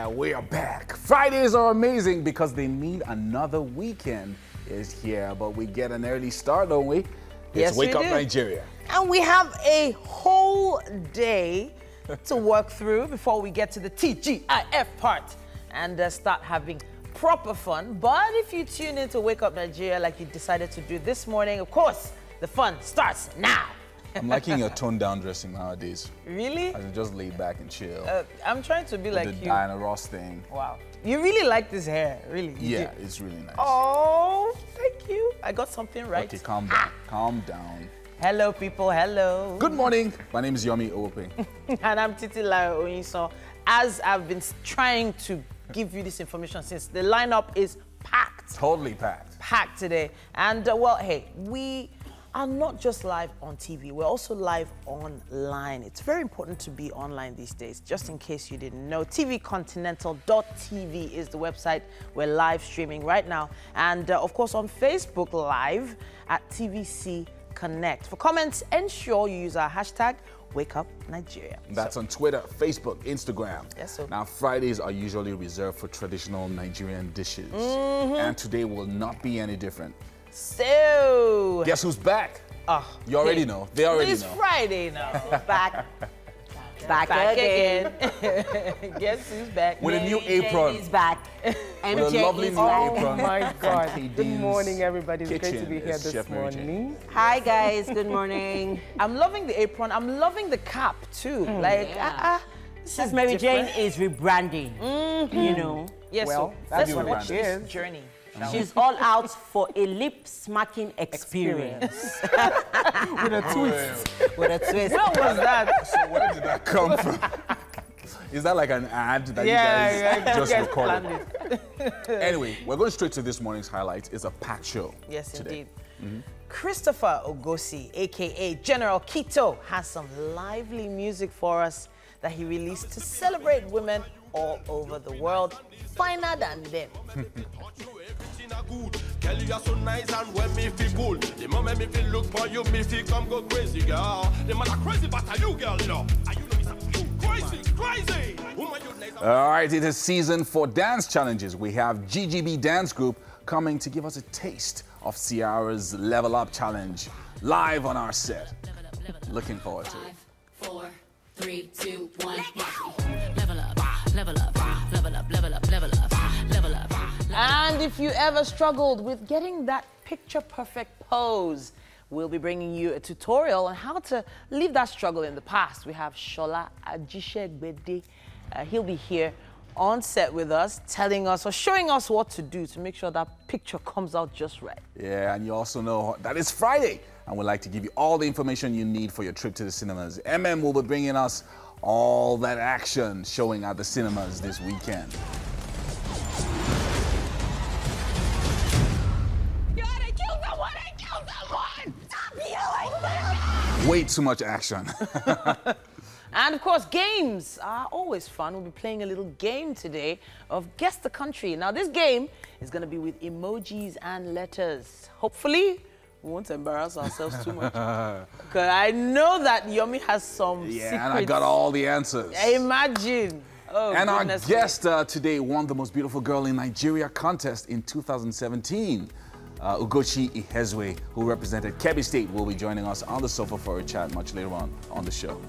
Yeah, we are back. Fridays are amazing because they mean another weekend is here, but we get an early start, don't we? It's Wake Up Nigeria. And we have a whole day to work through before we get to the TGIF part and start having proper fun. But if you tune in to Wake Up Nigeria like you decided to do this morning, of course, the fun starts now. I'm liking your toned down dressing nowadays. Really? I just laid back and chill. I'm trying to be like the you. Diana Ross thing. Wow. You really like this hair, really? Yeah, it's really nice. Oh, thank you. I got something right. Okay, calm down. Calm down. Hello, people. Hello. Good morning. My name is Yomi Ope. And I'm Titilayo Oyinso. As I've been trying to give you this information since the lineup is packed. Totally packed. Packed today. And, well, hey, we are not just live on TV, we're also live online. It's very important to be online these days, just in case you didn't know. tvcontinental.tv is the website. We're live streaming right now. And, of course, on Facebook Live at TVC Connect. For comments, ensure you use our hashtag WakeUpNigeria. That's on Twitter, Facebook, Instagram. Yes, sir. Now, Fridays are usually reserved for traditional Nigerian dishes. And today will not be any different. So, guess who's back? You already know. They already know. It's Friday now. Back again. Guess who's back? With a new apron. Is back. With a lovely new apron. Oh my God. from Good morning, KD's everybody. It's great to kitchen be here is this Chef Mary Jane. morning. Hi, guys. Good morning. I'm loving the apron. I'm loving the cap too. This Miss is Mary Jane different. is rebranding. You know. Yes, Well, so that's let's what watch it this is. journey. She's all out for a lip-smacking experience. With a twist. With a twist. What was that? So where did that come from? Is that like an ad that you guys just recorded? Anyway, we're going straight to this morning's highlights. It's a packed show. Yes, today. indeed. Christopher Ogosi, a.k.a. General Kito, has some lively music for us that he released to celebrate women all over the world. Finer than them. Kelly, you're so nice and when me feel cool. The moment me feel look for you, me feel come go crazy, girl. The man are crazy, but are you, girl, you know? And you know it's you crazy. Woman, you nice. All right, it is season for dance challenges. We have GGB Dance Group coming to give us a taste of Ciara's Level Up Challenge live on our set. Looking forward to it. 5, 4, 3, 2, 1. Level up, level up, level up, level up, level up, level up. And if you ever struggled with getting that picture-perfect pose, we'll be bringing you a tutorial on how to leave that struggle in the past. We have Shola Ajishegbede. He'll be here on set with us, telling us or showing us what to do to make sure that picture comes out just right. Yeah, and you also know that it's Friday, and we'd like to give you all the information you need for your trip to the cinemas. MM will be bringing us all that action showing at the cinemas this weekend. Way too much action. And of course, games are always fun. We'll be playing a little game today of Guess the Country. Now, this game is going to be with emojis and letters. Hopefully, we won't embarrass ourselves too much. Because I know that Yomi has some secrets. And I got all the answers. Imagine. Oh, and our goodness guest today won the Most Beautiful Girl in Nigeria contest in 2017. Ugochi Ihezwe, who represented Kebbi State, will be joining us on the sofa for a chat much later on the show.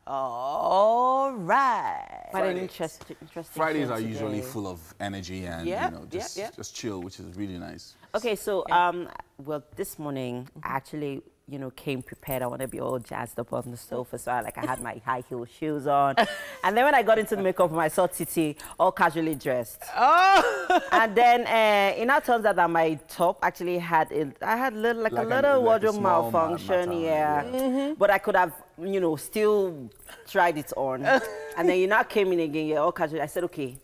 All right. Quite an interesting Fridays show are today. usually full of energy and just chill, which is really nice. Okay, so well, this morning I actually, came prepared. I want to be all jazzed up on the sofa, so I had my high heel shoes on, and then when I got into the makeup, I saw Titi all casually dressed. Oh! And then it now turns out that my top actually had a little wardrobe malfunction, but I could have still tried it on, and then you now came in again. You're all casual. I said, okay.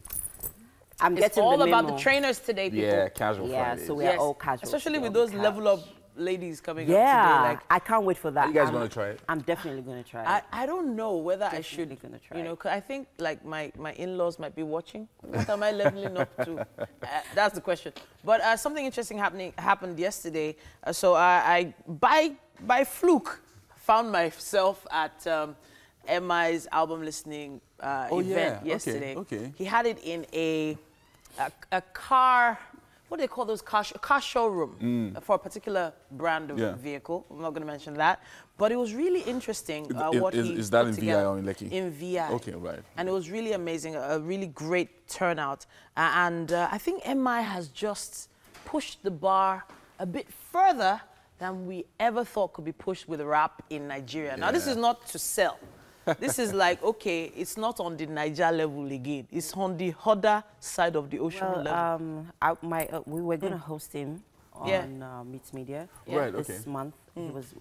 It's all about the trainers today, people. Yeah, casual Yeah, Fridays. so we are all casual. Especially with today on those the level up ladies coming Yeah, up today. Like, I can't wait for that. you guys I'm- gonna try it? I'm definitely going to try it. I don't know whether I should, Definitely gonna try you know, it. 'cause I think like my in-laws might be watching. What am I leveling up to? That's the question. But something interesting happened yesterday. So I by fluke found myself at MI's album listening event yesterday. okay. He had it in a car. What do they call those car showroom for a particular brand of vehicle? I'm not going to mention that, but it was really interesting what he is that put in together. VI or in Lekki? In VI. Okay, right. And it was really amazing, a really great turnout, and I think MI has just pushed the bar a bit further than we ever thought could be pushed with rap in Nigeria. Now, this is not to sell. This is like, okay, it's not on the Niger level again. It's on the other side of the ocean level. We were going to host him on Meets Media this month. He was,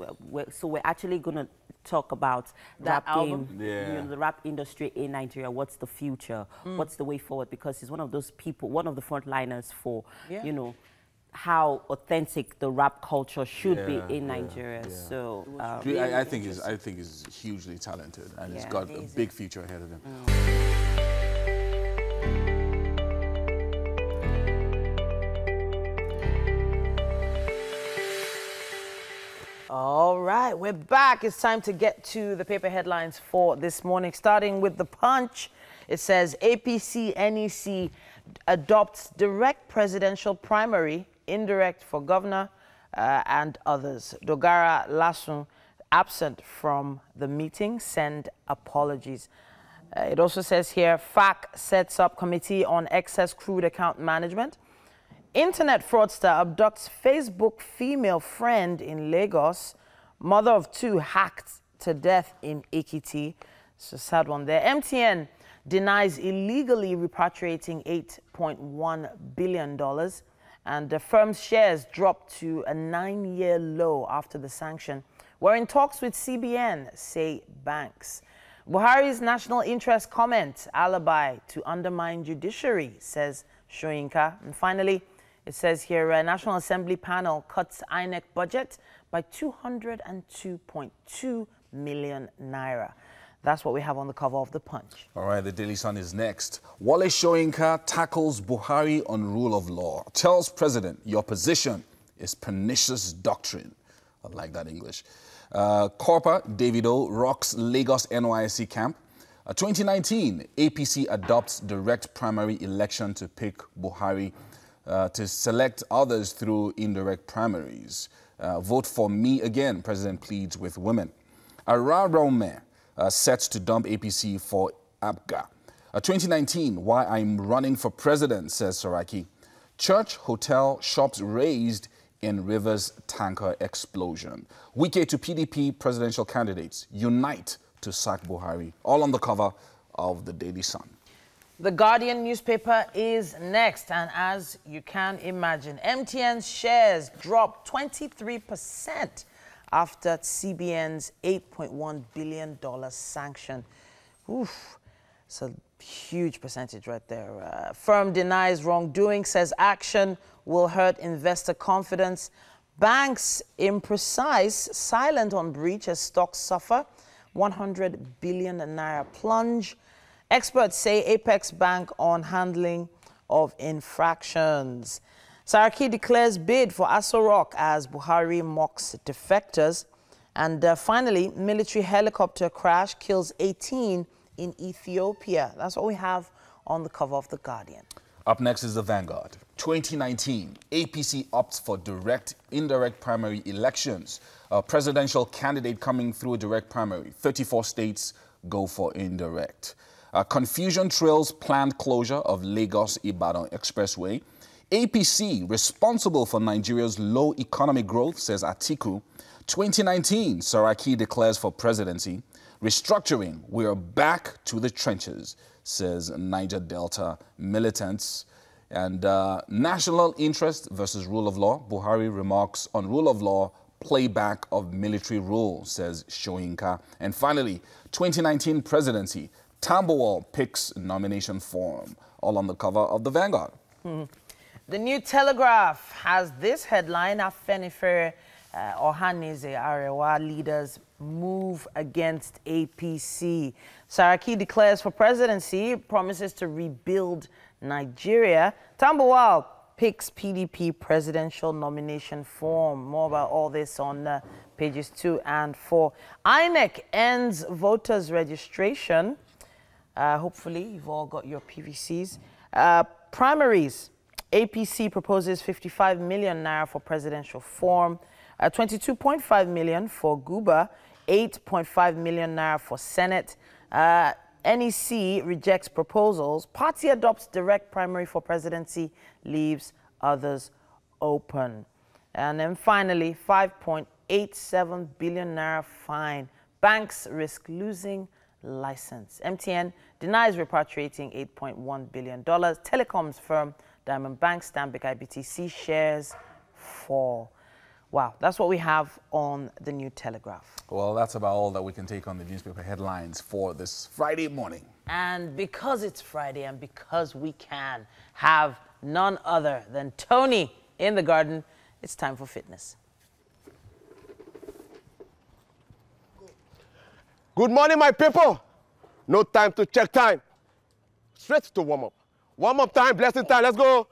so we're actually going to talk about That rap album? game, you know, the rap industry in Nigeria. What's the future? What's the way forward? Because he's one of those people, one of the frontliners for, you know, how authentic the rap culture should be in Nigeria. So I think he's hugely talented, and he's got a big future ahead of him. All right, we're back. It's time to get to the paper headlines for this morning, starting with The Punch. It says APC NEC adopts direct presidential primary, indirect for governor and others. Dogara Lasun, absent from the meeting, send apologies. It also says here, FAC sets up committee on excess crude account management. Internet fraudster abducts Facebook female friend in Lagos. Mother of two hacked to death in Ekiti. It's a sad one there. MTN denies illegally repatriating $8.1 billion. And the firm's shares dropped to a 9-year low after the sanction. We're in talks with CBN, say banks. Buhari's national interest comment, alibi to undermine judiciary, says Shoyinka. And finally, it says here, National Assembly panel cuts INEC budget by 202.2 million naira. That's what we have on the cover of The Punch. All right, the Daily Sun is next. Wale Soyinka tackles Buhari on rule of law. Tells president, your position is pernicious doctrine. I like that English. Corper Davido rocks Lagos NYSC camp. 2019, APC adopts direct primary election to pick Buhari to select others through indirect primaries. Vote for me again, president pleads with women. Ararome sets to dump APC for APGA. 2019, why I'm running for president, says Saraki. Church, hotel, shops razed in Rivers tanker explosion. Wike to PDP presidential candidates unite to sack Buhari. All on the cover of the Daily Sun. The Guardian newspaper is next, and as you can imagine, MTN's shares dropped 23% after CBN's $8.1 billion sanction. Oof, it's a huge percentage right there. Firm denies wrongdoing, says action will hurt investor confidence. Banks imprecise, silent on breach as stocks suffer. 100 billion naira plunge. Experts say Apex Bank on handling of infractions. Saraki declares bid for Aso Rock as Buhari mocks defectors. And finally, military helicopter crash kills 18 in Ethiopia. That's what we have on the cover of The Guardian. Up next is the Vanguard. 2019, APC opts for direct, indirect primary elections. A presidential candidate coming through a direct primary. 34 states go for indirect. Confusion trails planned closure of Lagos-Ibadan Expressway. APC responsible for Nigeria's low economic growth, says Atiku. 2019, Saraki declares for presidency. Restructuring, we're back to the trenches, says Niger Delta militants. And national interest versus rule of law. Buhari remarks on rule of law, playback of military rule, says Shoyinka. And finally, 2019 presidency. Tambuwal picks nomination form. All on the cover of the Vanguard. The New Telegraph has this headline: Afenifere Ohanaeze Arewa leaders move against APC. Saraki declares for presidency, promises to rebuild Nigeria. Tambuwal picks PDP presidential nomination form. More about all this on pages 2 and 4. INEC ends voters registration. Hopefully, you've all got your PVCs. Primaries. APC proposes 55 million naira for presidential form. 22.5 million for Guba, 8.5 million naira for Senate. NEC rejects proposals. Party adopts direct primary for presidency, leaves others open. And then finally, 5.87 billion naira fine. Banks risk losing license. MTN denies repatriating $8.1 billion. Telecoms firm Diamond Bank, Stanbic IBTC shares fall. Wow, that's what we have on the New Telegraph. Well, that's about all that we can take on the newspaper headlines for this Friday morning. And because it's Friday and because we can have none other than Tony in the garden, it's time for fitness. Good morning, my people. No time to check time. Straight to warm up. Warm up time, blessing time. Let's go.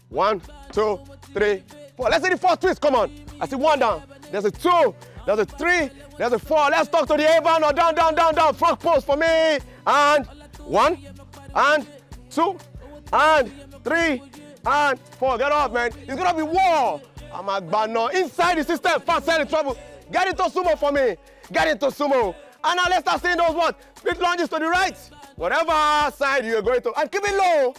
1, 2, 3, 4. Let's see the 4 twists. Come on. I see 1 down. There's a 2. There's a 3. There's a 4. Let's talk to the A-band or down, down, down, down. Front post for me. And 1, and 2, and 3, and 4. Get up, man. It's gonna be war. I'm a banner inside the system. Fast side in trouble. Get into sumo for me. Get into sumo. And now let's start seeing those what? Split lunges to the right. Whatever side you're going to. And keep it low.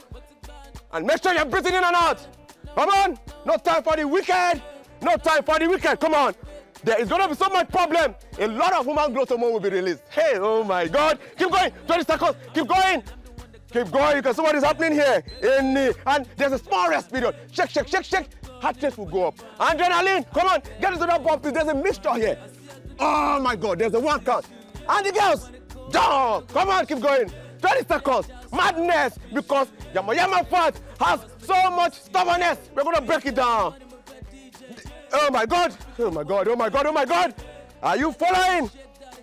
And make sure you're breathing in and out. Come on. No time for the wicked. No time for the wicked. Come on. There is going to be so much problem. A lot of human growth hormone will be released. Hey, oh my God. Keep going. 20 seconds. Keep going. Keep going. You can see what is happening here. And there's a small rest period. Shake, shake, shake, shake. Heart rate will go up. Adrenaline. Come on. Get into that bump. There's a mixture here. Oh my God. There's a 1 count. And the girls. Down. Come on. Keep going. 20 seconds. Madness. Because Yama fat has so much stubbornness. We're going to break it down. Oh my God. Oh my God. Oh my God. Oh my God. Are you following?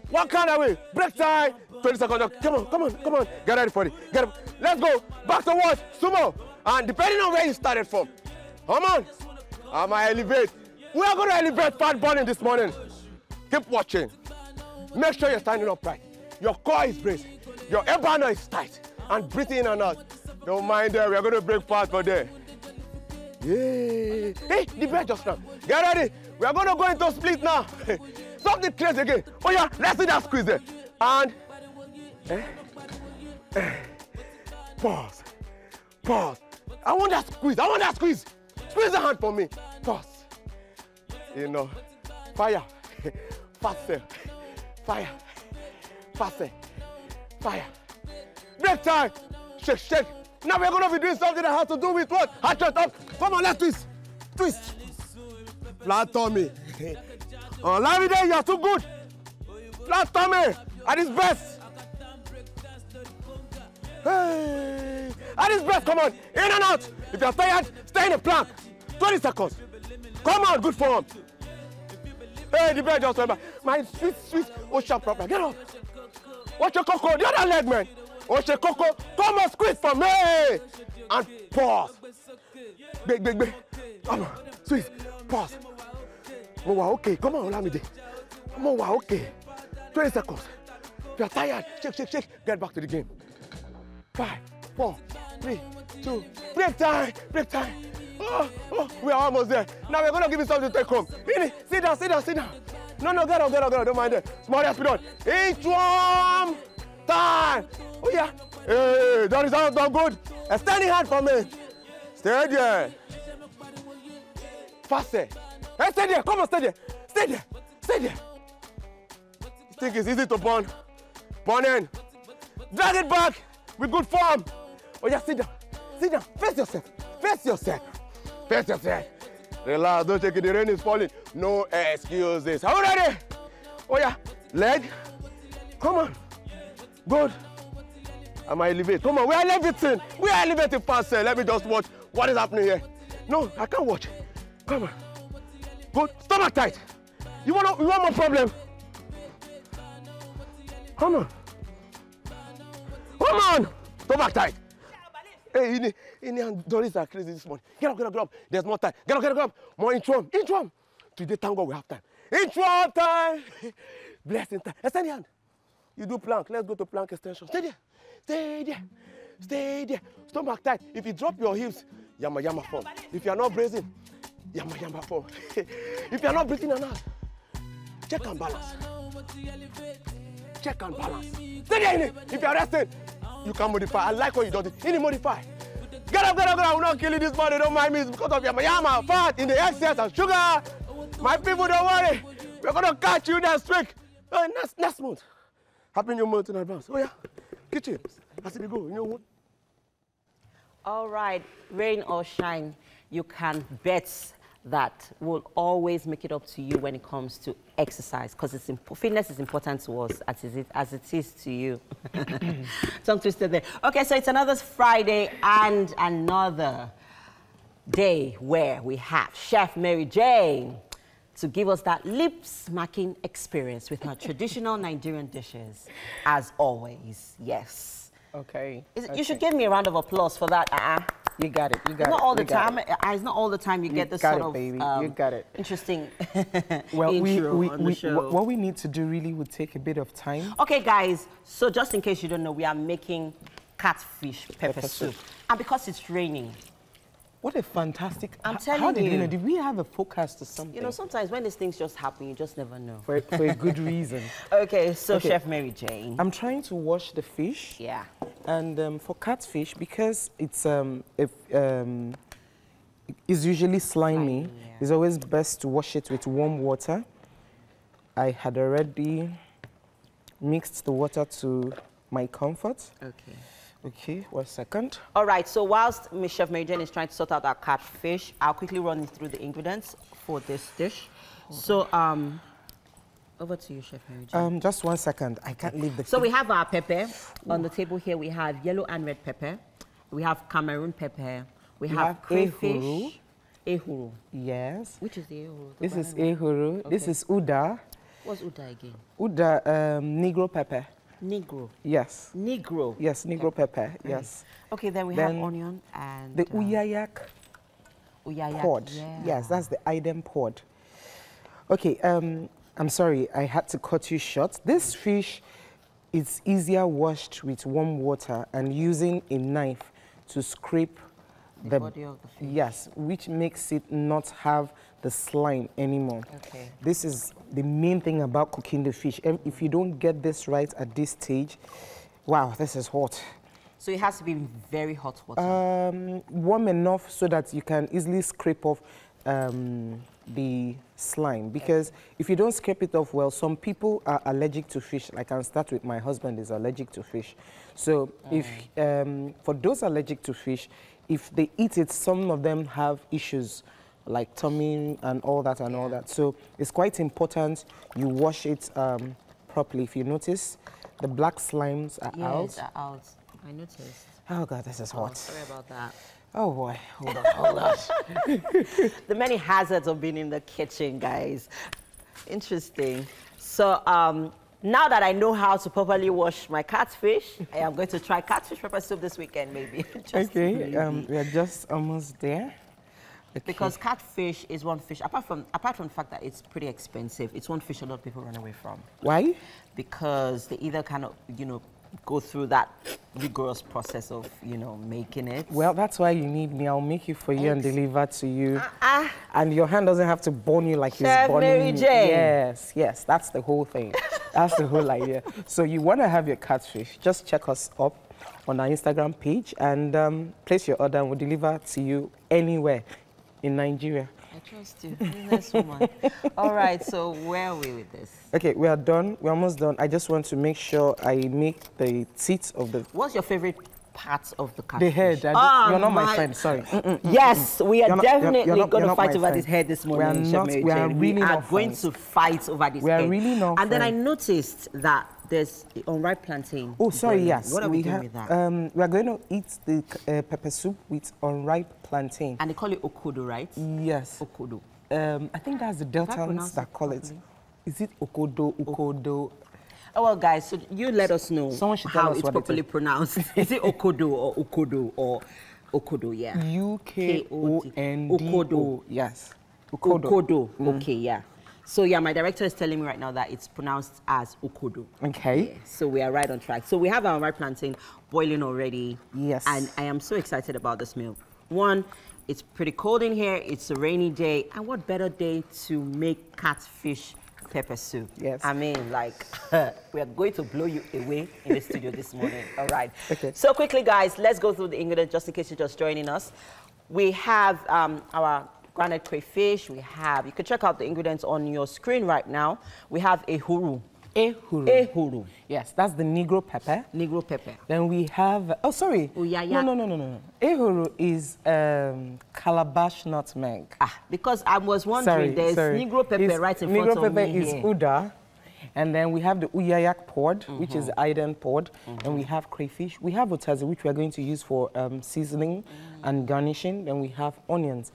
1 count away. Break time. 20 seconds. Come on. Come on. Come on. Get ready for it. Get up. Let's go. Back to what? Sumo. And depending on where you started from. Come on. I'm going to elevate. We are going to elevate fat burning this morning. Keep watching. Make sure you're standing upright. Your core is braced. Your abdomen is tight. And breathing in and out. Don't mind there. We are going to break fast for there. Yeah. Hey, the bed just now. Get ready. We are going to go into split now. Something crazy again. Oh yeah, let's see that squeeze there. And pause. Pause. I want that squeeze. I want that squeeze. Squeeze the hand for me. Pause. You know, fire. Faster. Fire. Faster. Fire. Break time. Shake, shake. Now we're going to be doing something that has to do with what? Heart rate up. Come on, let's twist. Twist. Flat tummy. Oh, Lavide, you're too good. Flat tummy. At his best. Hey. At his best, come on. In and out. If you're tired, stay in the plank. 20 seconds. Come on, good form. Hey, the bed just went back. My sweet, sweet Osha proper. Get up. Watch your coco. The other leg, man. Osha coco. Come on, squeeze for me. And pause. Big, big, big. Come on. Squeeze. Pause. Oh, wow, okay. Come on, Olamide. Oh, wow, okay. 20 seconds. If you're tired, shake, shake, shake. Get back to the game. 5, 4, 3, 2. Break time. Break time. Oh, we are almost there. Now we're going to give you something to take home. Sit down, sit down, sit down. No, get up, get up, get up. Don't mind it. Small rest period. Each one time. Oh, yeah. Hey, that is all done good. Extend your hand for me. Stay there. Faster. Hey, stay there. Come on, stay there. Stay there. Stay there. You think it's easy to burn? Burn in. Drag it back with good form. Oh, yeah, sit down. Sit down. Face yourself. Face yourself. Face yourself. Relax. Don't take it. The rain is falling. No excuses. Are you ready? Oh, yeah. Leg. Come on. Good. I'm elevate. Come on. We are elevating. We are elevating faster. Let me just watch what is happening here. No, I can't watch. Come on. Good. Stomach tight. You want more problem? Come on. Come on. Stomach tight. Hey, Ini and Doris are crazy this morning. Get up. There's more time. Get up. More intro. Today, thank God we have time. Intro time. Blessing time. Extend your hand. You do plank. Let's go to plank extension. Stay there. Stomach tight. If you drop your hips, yama form. If you are not bracing, yama form. If you are not breathing enough, check and balance. Stay there. If you are resting, you can modify. I like what you do. Any modify. Get up. I'm not killing this body. Don't mind me. It's because of yama, fat in the excess and sugar. My people, don't worry. We're going to catch you next week. Next month. Happy New Month in advance. Oh, yeah. Kitchen. As we go, you know what? All right. Rain or shine, you can bet that we'll always make it up to you when it comes to exercise, because fitness is important to us as it is to you. Tongue twisted there. Okay, so it's another Friday and another day where we have Chef Mary Jane to give us that lip-smacking experience with her traditional Nigerian dishes, as always. Yes. Okay. You should give me a round of applause for that. You got it. Not all the time. It's not all the time you get this sort of baby. You got it. Interesting Well, intro on the show. what we need to do really would take a bit of time. Okay, guys. So just in case you don't know, we are making catfish pepper soup, and because it's raining. What a fantastic... I'm telling How did you. you know? Did we have a forecast or something? You know, sometimes when these things just happen, you just never know. For a good reason. Okay, so Okay. Chef Mary Jane. I'm trying to wash the fish. Yeah. And for catfish, because it's usually slimy, yeah. it's always best to wash it with warm water. I had already mixed the water to my comfort. Okay. Okay, 1 second. All right, so whilst Miss Chef Mary Jane is trying to sort out our catfish, I'll quickly run you through the ingredients for this dish. So, over to you, Chef Mary Jane. Just 1 second. I can't leave the... So we have our pepper. On the table here, we have yellow and red pepper. We have Cameroon pepper. We have have crayfish. Ehuru. Yes. Which is the ehuru? This is ehuru. Okay. This is uda. What's uda again? Uda, negro pepper. Negro. Yes. Negro. Yes, negro pepper. Yes. Okay, then we Then have onion and... The uyayak uyayak. pod. Yeah. Yes, that's the idem pod. Okay, I'm sorry, I had to cut you short. This fish is easier washed with warm water and using a knife to scrape The body of the fish. Yes, which makes it not have the slime anymore. Okay. This is the main thing about cooking the fish. If you don't get this right at this stage, wow, this is hot. So it has to be very hot water. Warm enough so that you can easily scrape off the slime, because if you don't scrape it off well, some people are allergic to fish. I can start with my husband is allergic to fish. So if for those allergic to fish, if they eat it, some of them have issues like tummy and all that and all that. So it's quite important you wash it properly. If you notice, the black slimes are out. Yes, they're out. I noticed. Oh God, this is Oh, hot. sorry about that. Oh boy, hold on. The many hazards of being in the kitchen, guys. Interesting. So now that I know how to properly wash my catfish, I am going to try catfish pepper soup this weekend, maybe. Just Okay, maybe. we are just almost there. Okay. Because catfish is one fish, apart from the fact that it's pretty expensive, it's one fish a lot of people run away from. Why? Because they either cannot, go through that rigorous process of, making it. Well, that's why you need me. I'll make it for you and deliver to you. And your hand doesn't have to burn you like Chef it's burning Mary me. Jane. Yes, that's the whole thing. That's the whole idea. So you want to have your catfish, just check us up on our Instagram page and place your order and we'll deliver to you anywhere in Nigeria. I trust you, businesswoman. All right, so where are we with this? Okay, we are done. We're almost done. I just want to make sure I make the teeth of the... What's your favorite part of the catfish? The head. You're not my friend, sorry. Yes, we are definitely you're going to not fight my over friend. this head this We are morning. not- Chef Mary we are Jane. really we are not going friends. to fight over this We are head. really not And then I friends. noticed that there's unripe plantain. Oh, sorry, yes. What are we doing with that? We are going to eat the pepper soup with unripe plantain. And they call it okodo, right? Yes. Okodo. I think that's the Deltans pronounce that it call it. properly? Is it Okodo, Ukodo? Oh, well, guys, so you let us know Someone should tell how us it's what properly pronounced. Is it Okodo or Ukodo or Okodo? Yeah. Ukondo. Ukodo. Yes. Ukodo. Okay, yeah. So yeah, my director is telling me right now that it's pronounced as Ukodo. Okay. Yeah, so we are right on track. So we have our white plantain boiling already. Yes. And I am so excited about this meal. One, it's pretty cold in here. It's a rainy day. And what better day to make catfish pepper soup? Yes. I mean, like, we are going to blow you away in the studio this morning. All right. Okay. So quickly, guys, let's go through the ingredients just in case you're just joining us. We have our grounded crayfish. We have, you can check out the ingredients on your screen right now. We have ehuru. Ehuru. Yes, that's the Negro pepper. Negro pepper. Then we have, oh, sorry. Uyaya. No. Ehuru is calabash nutmeg. Because I was wondering, there's Negro pepper right in front of me. Negro pepper is Uda. And then we have the Uyayak pod, which is Iden pod. And we have crayfish. We have otazi, which we are going to use for seasoning and garnishing. Then we have onions.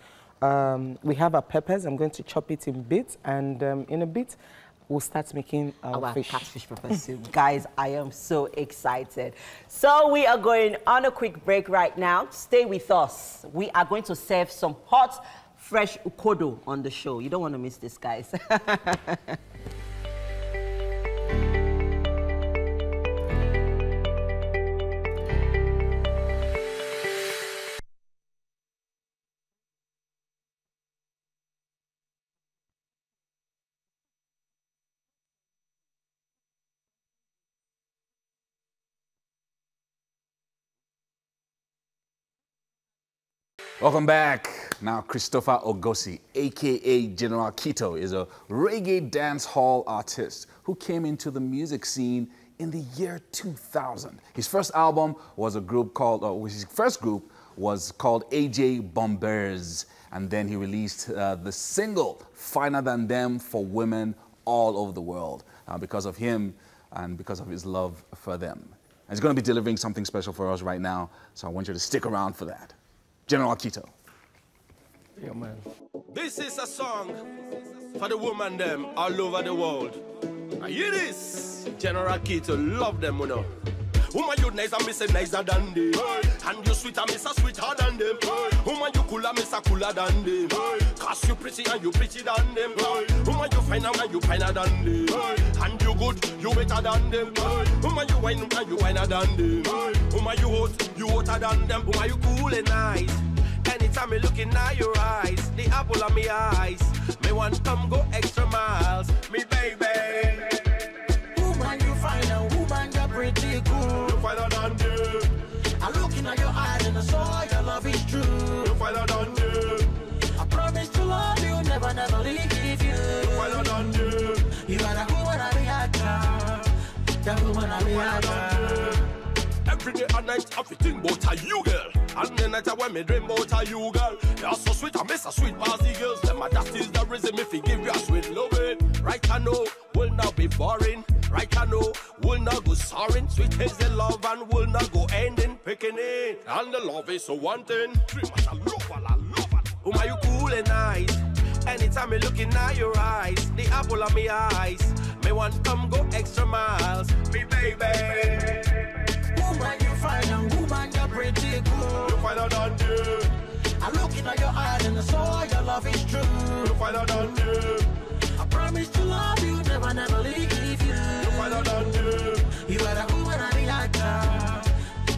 We have our peppers. I'm going to chop it in bits. And in a bit, we'll start making our fish. Catfish pepper soup. Guys, I am so excited. So we are going on a quick break right now. Stay with us. We are going to serve some hot, fresh ukodo on the show. You don't want to miss this, guys. Welcome back. Now, Christopher Ogosi, a.k.a. General Keto, is a reggae dance hall artist who came into the music scene in the year 2000. His first album was a group called, his first group was called AJ Bombers, and then he released the single Finer Than Them for women all over the world because of him and because of his love for them. And he's going to be delivering something special for us right now, so I want you to stick around for that. General Keto. Yeah, man. This is a song for the woman them all over the world. Now hear this. General Keto, love them, you know. Woman, you nice and me say nicer than them. And you sweet and me say sweeter than them. Woman, you cooler, me say cooler than them. Cause you pretty and you pretty than them. Woman, you finer and you finer than them. And you good, you better than them. Woman, you wine and you whiner than them. Woman, you hotter than them. Woman, you cool and nice. Anytime me looking at your eyes, the apple of me eyes, me want come go extra miles, me baby. Woman, you fine and woman, you're pretty cool. You finer than them. I looking at your eyes and I saw your love is true. You finer than them. I promise to love you, never, never leave you. You finer than them. You are the woman I react. The woman I react. Every day and night, I fi think about you, girl. And the night when me dream about you, girl. You're so sweet, I miss a sweet party girls. Them that is the reason me fi give you a sweet loving. Right, I know, will not be boring. Right, I know, will not go soaring. Sweet is the love and will not go ending. Picking in, and the love is so wanting. Dream as I love, I love it. Whom are you cool and nice? Anytime me looking at your eyes, the apple of me eyes, me want come go extra miles, me baby. Woman, you fine and woman, you're pretty cool. You finer than them. I looking at your eyes and I saw your love is true. You finer than them. I promise to love you, never, never leave you. You finer than them. You are the woman I react.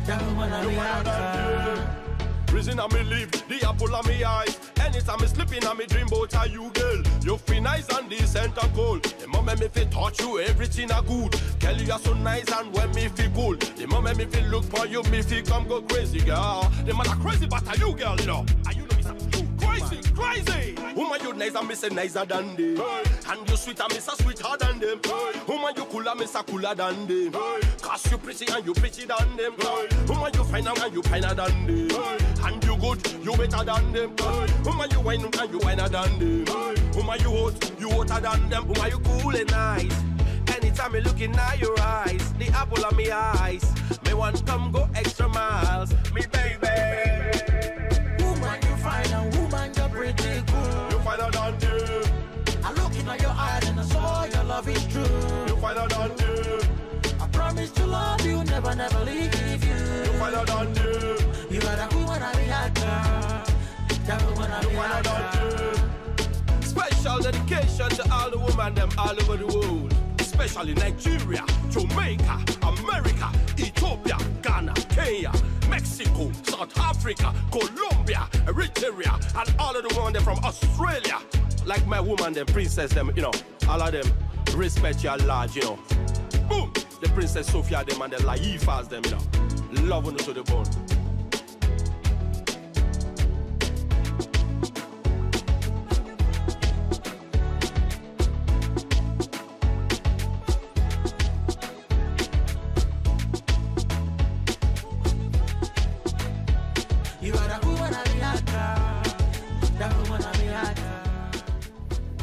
The woman I react. Reason I me live, the apple of me eyes. Anytime me slipping, I me dream about you, girl. You feel nice and decent and cool. The moment me feel touch you, everything a good. Girl, you are so nice and when me feel cool. The moment me feel look for you, me feel come go crazy, girl. The man are crazy, but are you, girl, you know? Are you know me crazy, crazy? Woman, you nice and me say nicer than them. And you sweet and me say sweeter than them. Woman, you cooler, me say cooler than them. Cause you pretty and you pretty than them. Woman, you finer and you finer than them. And you good, you better than them. Woman, you wine and you whiner than them. Woman, you hotter than them. Woman, you cool and nice. Anytime me looking at your eyes, the apple of me eyes, me want come go extra miles, me baby. Woman, you fine and woman, you're pretty cool. You finer than them. I looking at your eyes and I saw your love Special dedication to all the women them all over the world. Especially Nigeria, Jamaica, America, Ethiopia, Ghana, Kenya, Mexico, South Africa, Colombia, Eritrea, and all of the women from Australia. Like my woman, them princess, them, you know, all of them respect your large, you know. Boom! The Princess Sophia, them, and the Laifas, them, you know. Love them to the bone.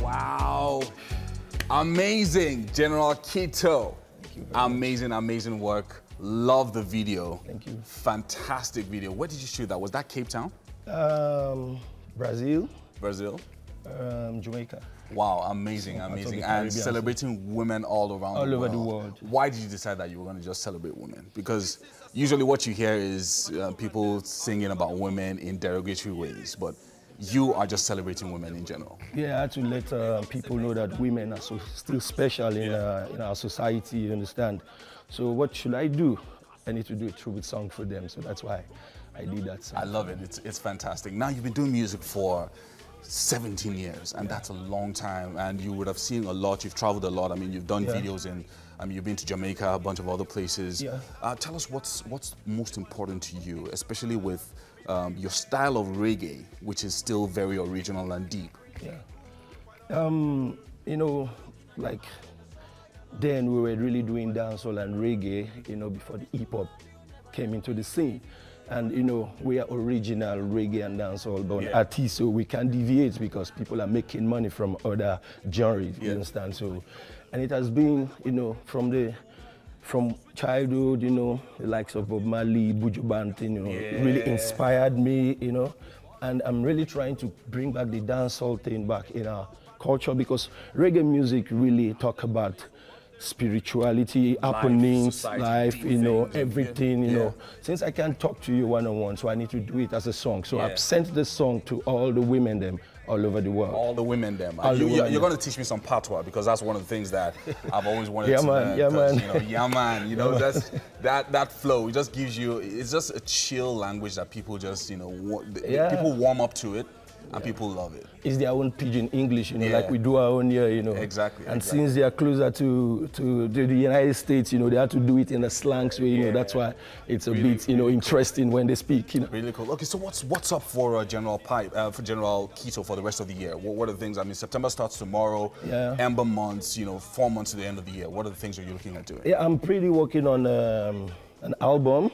Wow. Amazing, General Kito. Amazing, amazing work. Love the video. Thank you. Fantastic video. Where did you shoot that? Was that Cape Town? Brazil. Brazil? Jamaica. Wow, amazing, amazing. And celebrating women all around all over the world. Why did you decide that you were going to just celebrate women? Because usually what you hear is people singing about women in derogatory ways, but you are just celebrating women in general. Yeah, I had to let people know that women are still special in our society, you understand? So what should I do? I need to do a tribute song for them, so that's why I did that song. I love it. It's fantastic. Now, you've been doing music for 17 years, and that's a long time, and you would have seen a lot. You've traveled a lot. I mean, you've done videos in, I mean, you've been to Jamaica, a bunch of other places. Yeah. Tell us what's most important to you, especially with your style of reggae, which is still very original and deep. Yeah. You know, like then we were really doing dancehall and reggae, you know, before the hip-hop came into the scene. And, you know, we are original reggae and dancehall born artists, so we can't deviate because people are making money from other genres, you understand? So, and it has been, you know, from childhood, you know, the likes of Bob Marley, Buju Banton, you know, really inspired me, you know. And I'm really trying to bring back the dancehall thing back in our culture because reggae music really talk about spirituality, happenings, life, you know, everything, you know. Since I can't talk to you one-on-one, so I need to do it as a song. So I've sent the song to all the women them all over the world. All the women them. You're going to teach me some patois because that's one of the things that I've always wanted to learn. Yeah, man. You know, yeah, man. You know, that's that flow. It just gives you, it's just a chill language that people just, you know, people warm up to it. And people love it. It's their own pidgin English, you know, like we do our own here, you know. Exactly. And since they are closer to the United States, you know, they have to do it in a slang way, you know. That's why it's a bit, you know, interesting when they speak, you know. Really cool. Okay, so what's up for General Kito for the rest of the year? What are the things? I mean, September starts tomorrow. Yeah. Ember months, you know, 4 months to the end of the year. What are the things that you're looking at doing? Yeah, I'm pretty working on an album.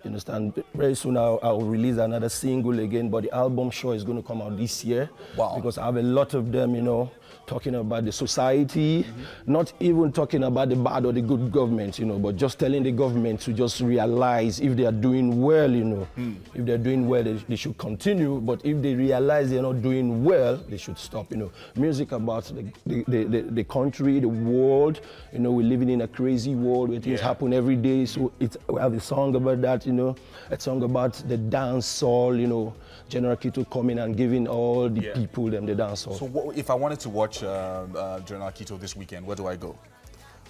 You understand? Very soon I'll release another single again, but the album sure is going to come out this year. Wow. Because I have a lot of them, you know, talking about the society, not even talking about the bad or the good government, you know, but just telling the government to just realize if they are doing well, you know, if they're doing well, they should continue, but if they realize they're not doing well, they should stop, you know. Music about the country, the world, you know, we're living in a crazy world where things happen every day, so we have a song about that, you know, a song about the dancehall, you know, General Kito coming and giving all the people them the dancehall. So if I wanted to watch General Kito this weekend, where do I go?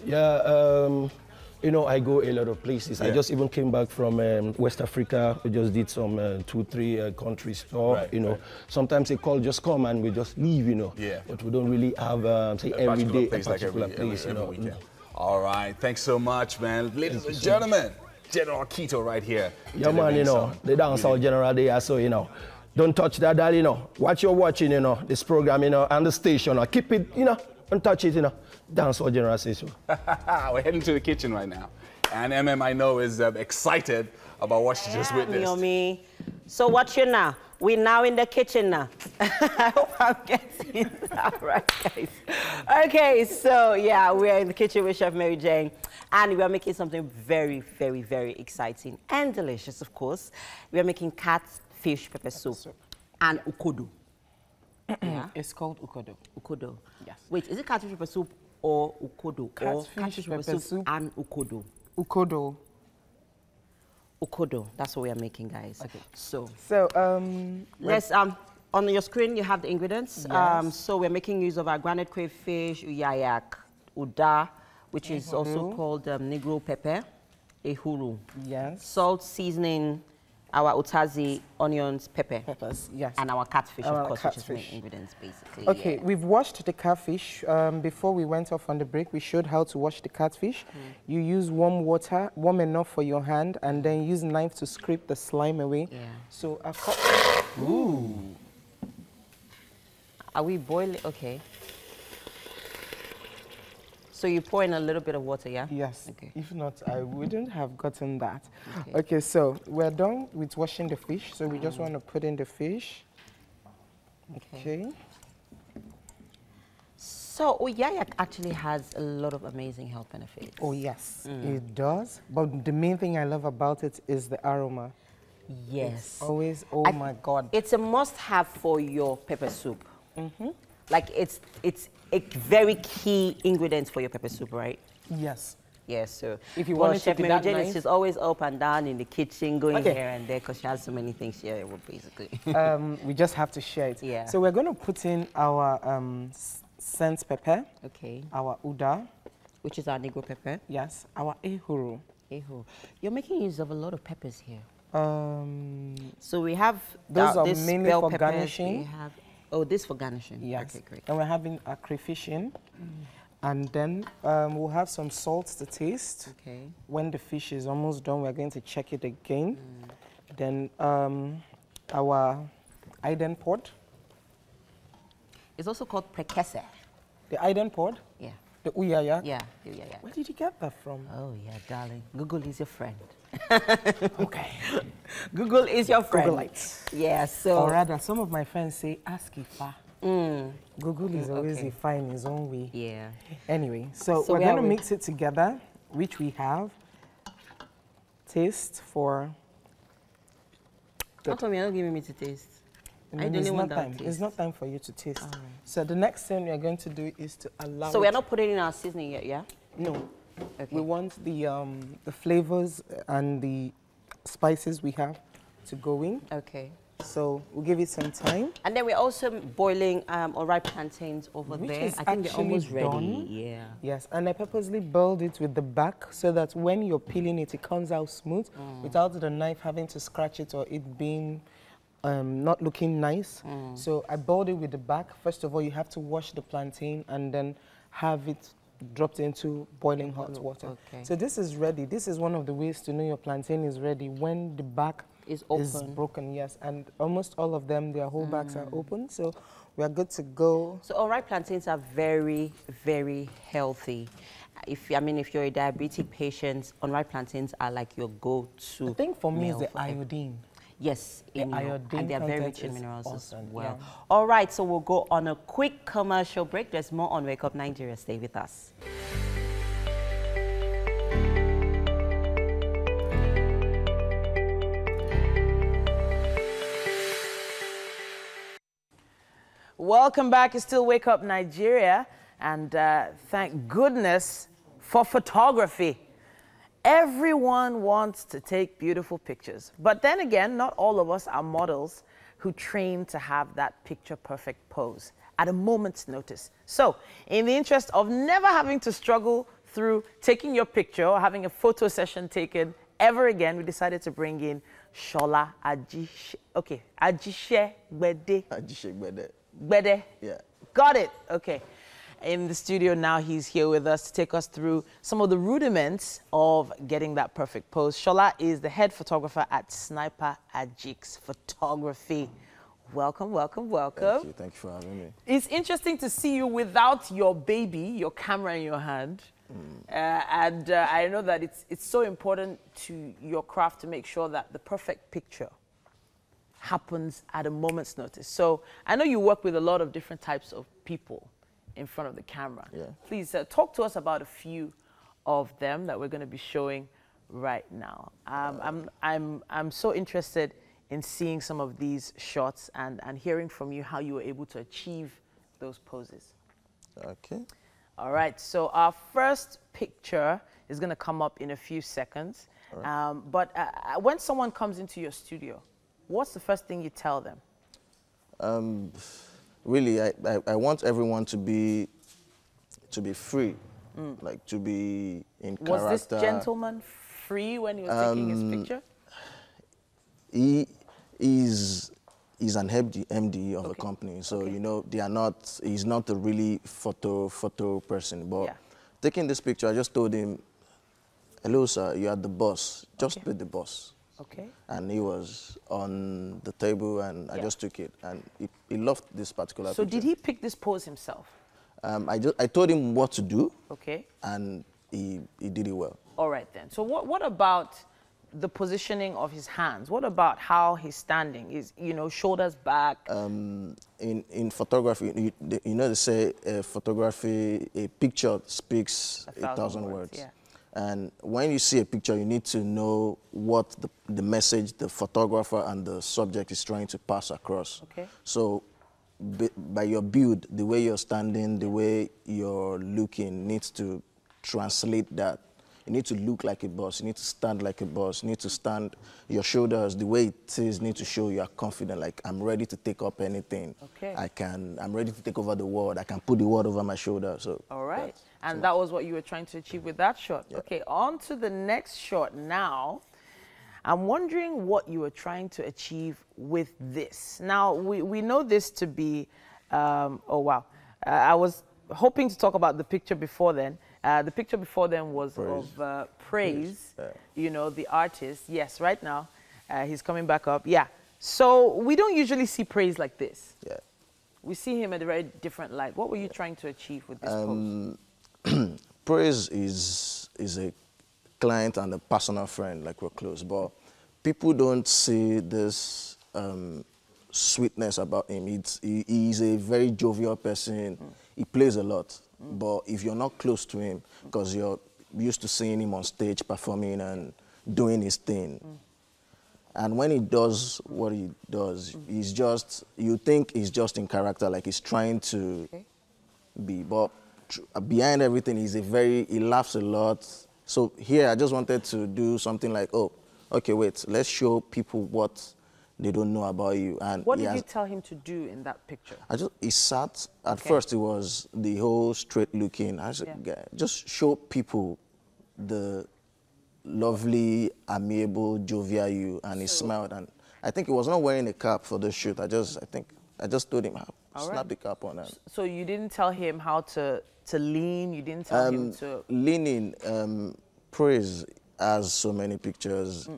Yeah, you know, I go a lot of places. I just even came back from West Africa. We just did some 2-3 countries tour, you know. Sometimes they call, just come and we just leave, you know. But we don't really have, say, every day, place, a particular place, every you know. weekend. All right, thanks so much, man. Ladies and gentlemen, General Kito right here. Yeah, man, you know, the dancehall general they are, so, you know, don't touch that dial, you know. What you're watching, you know, this program, you know, and the station, keep it, you know, don't touch it, you know. Dancehall general station. We're heading to the kitchen right now. And MM, I know, is excited about what she just witnessed. Naomi. So watch you now. We're now in the kitchen now. I hope I'm getting that right, guys. Okay, so yeah, we're in the kitchen with Chef Mary Jane, and we are making something very, very, very exciting and delicious, of course. We are making catfish pepper soup and ukodo. It's called ukodo. Ukodo. Yes. Wait, is it catfish pepper soup or ukodo? Catfish pepper soup and ukodo. Ukodo. Ukodo. That's what we are making, guys. Okay. So let's On your screen, you have the ingredients. Yes. So we're making use of our grounded crayfish, uyayak, uda, which is also called negro pepper, ehuru. Yes. Salt, seasoning, our utazi, onions, Peppers, yes. and our catfish, Our of course, catfish. which is main ingredients, basically. Okay, yeah. we've washed the catfish. Before we went off on the break, we showed how to wash the catfish. You use warm water, warm enough for your hand, and then use knife to scrape the slime away. Yeah. So, Ooh. Are we boiling? Okay. So you pour in a little bit of water, yeah? yes. Okay. If not, I wouldn't have gotten that. Okay. Okay, so we're done with washing the fish. So we just want to put in the fish. Okay. So uyayak actually has a lot of amazing health benefits. Oh, yes, it does. But the main thing I love about it is the aroma. Yes. Always, oh my God. It's a must-have for your pepper soup. Like it's a very key ingredient for your pepper soup, right? Yes. Yes. So If you well, want it to Chef be Mary that Jane nice- is just always up and down in the kitchen, going Okay. here and there, because she has so many things here. Basically. We just have to share it. Yeah. So we're going to put in our scent pepper, Okay. our uda, Which is our negro pepper. yes, our ehuru. Eho. You're making use of a lot of peppers here. So we have those are this mainly bell for peppers, garnishing. we have, oh, this for garnishing. Yes. Okay, great. And we're having a crayfish in. And then we'll have some salt to taste. Okay. When the fish is almost done, we're going to check it again. Then our Iden pod. It's also called prekese. The Iden pod, Yeah. the uyayak. Yeah. Yeah. Where did you get that from? Oh, yeah, darling. Google is your friend. Okay. Google is your friend. Googleites. Yeah, so. Or rather, some of my friends say, ask Ifa. Google is always okay. Ifa in his own way. Yeah. Anyway, so So we're where going are to we? mix it together, which we have. Taste for... How come you're not giving me to taste? I it's don't not want that time. taste. It's not time for you to taste. So the next thing we are going to do is to allow So it- we're not putting in our seasoning yet, yeah? No. Okay. We want the flavors and the spices we have to go in. Okay. So we'll give it some time. And then we're also boiling ripe plantains over Which there. is I think they're actually almost ready. done. Yeah. Yes, and I purposely boiled it with the back so that when you're peeling it, it comes out smooth without the knife having to scratch it or it being not looking nice. So I boiled it with the back. First of all, you have to wash the plantain and then have it dropped into boiling hot water. Okay. So this is ready. This is one of the ways to know your plantain is ready when the back Is is open. broken, yes. And almost all of them, their whole backs are open. So we are good to go. So ripe plantains are very, very healthy. If you're a diabetic patient, unripe plantains are like your go-to. I think for me, meal it's the for every- iodine. Yes, The in your- iodine and they're very content rich in is minerals awesome, as well. yeah. All right, so we'll go on a quick commercial break. There's more on Wake Up Nigeria. Stay with us. Welcome back. It's still Wake Up Nigeria. And thank goodness for photography. Everyone wants to take beautiful pictures. But then again, not all of us are models who train to have that picture perfect pose at a moment's notice. So, in the interest of never having to struggle through taking your picture or having a photo session taken ever again, we decided to bring in Shola Ajishe. Okay, Ajishe Gbede. Ajishe Gbede. Gbede. Yeah. Got it. Okay. In the studio now, he's here with us to take us through some of the rudiments of getting that perfect pose. Shola is the head photographer at Sniper Ajix Photography. Welcome, welcome, welcome. Thank you for having me. It's interesting to see you without your baby, your camera in your hand. I know that it's so important to your craft to make sure that the perfect picture happens at a moment's notice. So I know you work with a lot of different types of people in front of the camera. Yeah. Please talk to us about a few of them that we're going to be showing right now. I'm so interested in seeing some of these shots and hearing from you how you were able to achieve those poses. Okay. All right, so our first picture is going to come up in a few seconds. Right. But when someone comes into your studio, what's the first thing you tell them? Really, I want everyone to be free, like to be in character. Was this gentleman free when he was taking his picture? He's an MD of a company, so you know he's not a really photo person. But taking this picture, I just told him, "Hello, sir, you are the boss. Just be the boss." Okay. And he was on the table, and I just took it, and he loved this particular picture. So did he pick this pose himself? I told him what to do. Okay. And he did it well. All right then. So what about the positioning of his hands? What about how he's standing? Is, you know, shoulders back? In photography, you know, they say photography, a picture speaks 1,000 words. Yeah. And when you see a picture, you need to know what the message the photographer and the subject is trying to pass across. Okay. So by your build, the way you're standing, the way you're looking needs to translate that. You need to look like a boss. You need to stand like a boss. You need to stand, your shoulders, the way it is, need to show you are confident, like I'm ready to take up anything. Okay. I'm ready to take over the world. I can put the world over my shoulder. So. All right. And that was what you were trying to achieve with that shot. Yeah. Okay, on to the next shot now. I'm wondering what you were trying to achieve with this. Now, we know this to be, oh wow. I was hoping to talk about the picture before then. The picture before then was of Praise, you know, the artist. Yes, right now, he's coming back up. Yeah. So we don't usually see Praise like this. Yeah. We see him at a very different light. What were you trying to achieve with this pose? Praise is a client and a personal friend, like we're close, but people don't see this sweetness about him. He's a very jovial person. He plays a lot, but if you're not close to him, because you're used to seeing him on stage performing and doing his thing, and when he does what he does, he's just, you think he's just in character, like he's trying to be, but behind everything, he laughs a lot. So here, I just wanted to do something like, oh, okay, wait, let's show people what they don't know about you. And what did you tell him to do in that picture? He sat, at first it was the whole straight looking. I said, just show people the lovely, amiable, jovial you, and he smiled. And I think he was not wearing a cap for the shoot. I just told him, snap the cap on. So you didn't tell him how to lean? You didn't tell him to... Leaning, Praise has so many pictures,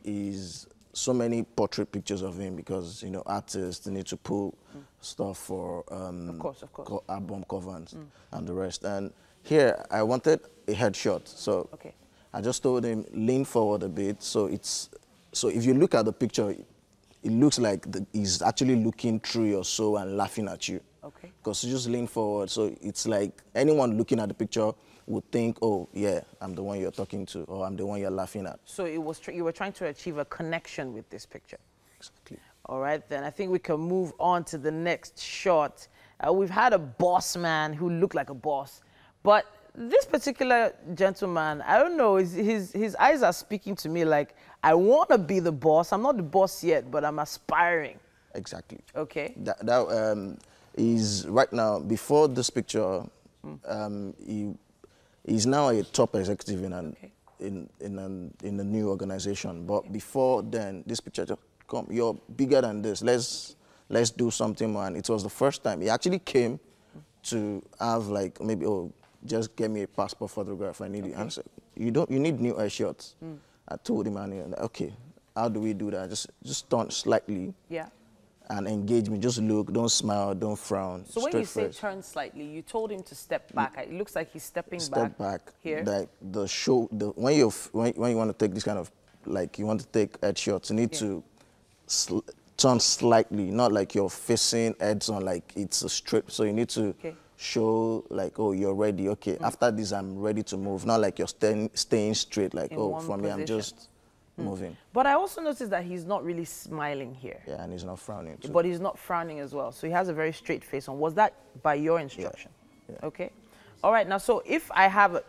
so many portrait pictures of him, because, you know, artists need to pull stuff for of course. album covers and the rest. And here, I wanted a headshot. So I just told him, lean forward a bit. So if you look at the picture, it looks like he's actually looking through your soul and laughing at you. Okay. Because you just lean forward, so it's like anyone looking at the picture would think, oh, yeah, I'm the one you're talking to, or I'm the one you're laughing at. So it was you were trying to achieve a connection with this picture. Exactly. All right, then I think we can move on to the next shot. We've had a boss man who looked like a boss, but this particular gentleman, I don't know, his eyes are speaking to me like, I want to be the boss. I'm not the boss yet, but I'm aspiring. Exactly. Okay. He's right now, before this picture, he's now a top executive in a new organization. But before then, this picture just come, you're bigger than this. Let's do something more. And it was the first time he actually came to have like maybe, oh, just get me a passport photograph. I need it. And I said, you need new headshots. I told him, and okay, how do we do that? Just turn slightly. Yeah. And engage me. Just look, don't smile, don't frown. So when you say turn slightly, you told him to step back. It looks like he's stepping back. Step back. Here. Like when you want to take this kind of, like you want to take headshots, you need to turn slightly, not like you're facing heads on like it's a strip. So you need to show like, oh, you're ready. Okay, after this, I'm ready to move. Not like you're staying straight. Like, oh, for me, I'm just moving. But I also noticed that he's not really smiling here. Yeah, and he's not frowning too. But he's not frowning as well. So he has a very straight face on. Was that by your instruction? Yeah. Okay. All right. Now, so if I have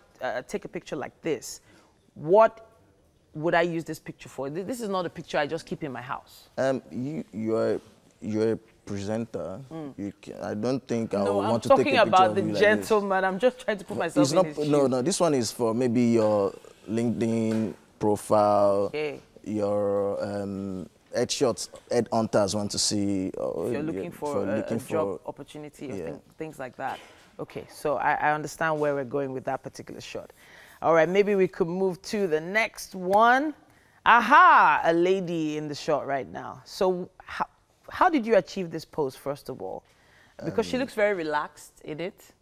take a picture like this, what would I use this picture for? This is not a picture I just keep in my house. You're a presenter, I don't think I No, would I'm want to take a talking picture about of the you like gentleman. I'm just trying to put myself this. in his shoes. No, this one is for maybe your LinkedIn profile, your headshots, headhunters want to see. If you're looking for a job opportunity or things like that. Okay, so I understand where we're going with that particular shot. All right, maybe we could move to the next one. Aha, a lady in the shot right now. So how did you achieve this pose, first of all? Because she looks very relaxed in it,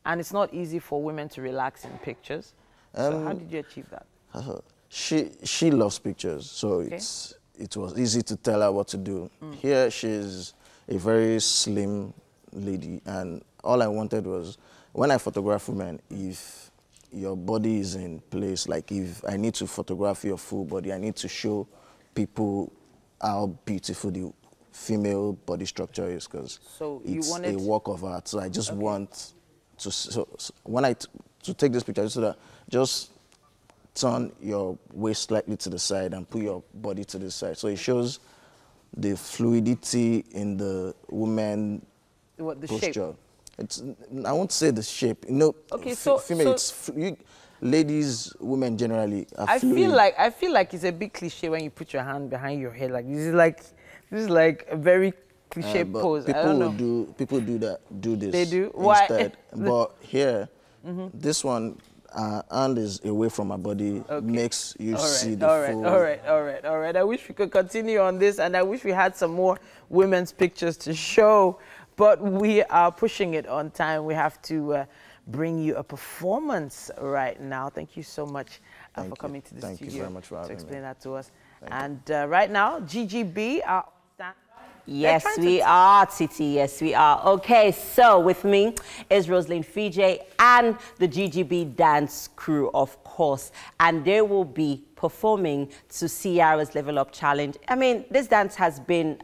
and it's not easy for women to relax in pictures. So how did you achieve that? She loves pictures, so it was easy to tell her what to do. Here, she's a very slim lady, and all I wanted was, when I photograph women, if your body is in place, like if I need to photograph your full body, I need to show people how beautiful the female body structure is, because it's a work of art. So I just want to, when to take this picture, so that just turn your waist slightly to the side and put your body to the side. So it shows the fluidity in the woman posture. Shape? It's, I won't say the shape. You know, female, ladies, women generally are fluid. I feel like it's a big cliche when you put your hand behind your head. Like this is like a very cliche pose. People do this. They do? Instead. Why? But here, this one, hand is away from my body, makes you see the full. All right. I wish we could continue on this, and I wish we had some more women's pictures to show, but we are pushing it on time. We have to bring you a performance right now. Thank you so much for coming to the studio. Thank you very much for having me. To explain that to us. And right now, GGB, our yes, we are, Titi. Yes, we are. Okay, so with me is Roselyn Fije and the GGB dance crew, of course. And they will be performing to Ciara's Level Up Challenge. I mean, this dance has been,